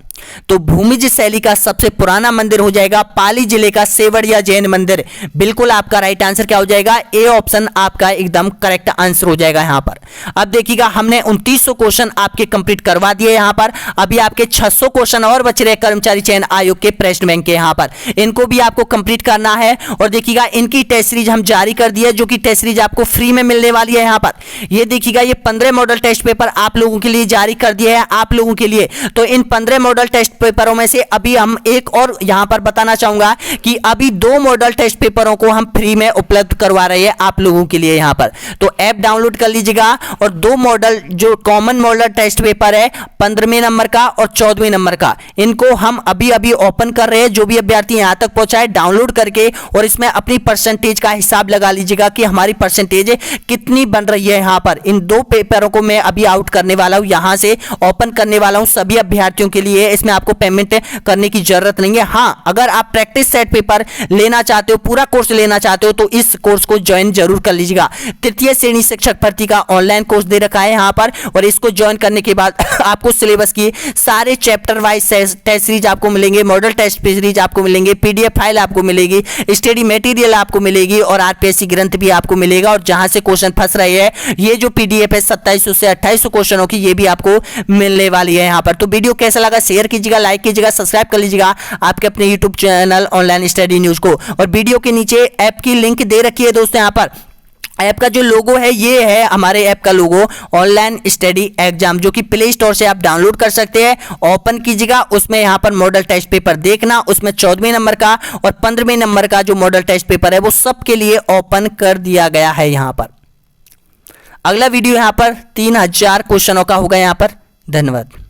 तो भूमिज शैली का सबसे पुराना मंदिर हो जाएगा पाली जिले का सेवड़िया जैन मंदिर। बिल्कुल आपका राइट आंसर क्या हो जाएगा, ए ऑप्शन आपका एकदम करेक्ट आंसर हो जाएगा यहां पर। अब देखिएगा हमने 2900 क्वेश्चन आपके कंप्लीट करवा दिए यहां पर। अभी आपके 600 क्वेश्चन और बच रहे कर्मचारी चयन आयोग के प्रश्न बैंक के यहां पर, इनको भी आपको कंप्लीट करना है। और देखिएगा इनकी टेस्ट सीरीज हम जारी कर दी है, जो कि टेस्ट सीरीज आपको फ्री में मिलने वाली है यहां पर। ये देखिएगा ये 15 मॉडल टेस्ट पेपर आप लोगों के लिए जारी कर दिया है आप लोगों के लिए। तो इन 15 मॉडल टेस्ट पेपरों में से अभी हम एक और यहां पर बताना चाहूंगा कि अभी 2 मॉडल टेस्ट पेपरों को हम फ्री में उपलब्ध करवा रहे हैं आप लोगों के लिए यहां पर। तो ऐप डाउनलोड कर लीजिएगा और 2 मॉडल जो कॉमन मॉडल टेस्ट पेपर है 15वें नंबर का और 14वें नंबर का, इनको हम अभी अभी ओपन कर रहे हैं। जो भी अभ्यर्थी यहां तक पहुंचा है डाउनलोड करके और इसमें अपनी परसेंटेज का हिसाब लगा लीजिएगा कि हमारी परसेंटेज कितनी बन रही है यहां पर। इन 2 पेपरों को मैं अभी आउट करने वाला हूं, यहां से ओपन करने वाला हूं सभी अभ्यर्थियों के लिए। इसमें आपको पेमेंट करने की जरूरत नहीं है। हां, अगर आप प्रैक्टिस सेट पेपर लेना चाहते हो, पूरा कोर्स लेना चाहते हो, तो इस कोर्स को ज्वाइन जरूर कर लीजिएगा। तृतीय श्रेणी शिक्षक भर्ती का ऑनलाइन कोर्स दे रखा है यहां पर, और इसको ज्वाइन करने के बाद आपको सिलेबस की सारे चैप्टर वाइज टेस्ट सीरीज आपको मिलेंगे, मॉडल टेस्ट सीरीज आपको मिलेंगे, पीडीएफ फाइल आपको मिलेगी, स्टडी मटेरियल आपको मिलेगी और आरपीएससी ग्रंथ भी आपको मिलेगा। और जहां से क्वेश्चन फंस रहे हैं, ये जो पीडीएफ है 2700 से 2800 क्वेश्चनों की, ये भी आपको मिलने वाली है यहां पर। तो वीडियो कैसा लगा शेयर कीजिएगा, लाइक कीजिएगा, सब्सक्राइब कर लीजिएगा आपके अपने YouTube channel online study news को। और वीडियो के नीचे ऐप की लिंक दे रखी है दोस्तों। यहां पर ऐप का जो लोगो है ये है हमारे ऐप का लोगो ऑनलाइन स्टडी एग्जाम, जो कि प्ले स्टोर से आप डाउनलोड कर सकते हैं। ओपन कीजिएगा, उसमें यहां पर मॉडल टेस्ट पेपर देखना, उसमें 14वें नंबर का और 15वें नंबर का जो मॉडल टेस्ट पेपर है वो सबके लिए ओपन कर दिया गया है यहां पर। अगला वीडियो यहां पर 3000 क्वेश्चनों का होगा यहां पर। धन्यवाद।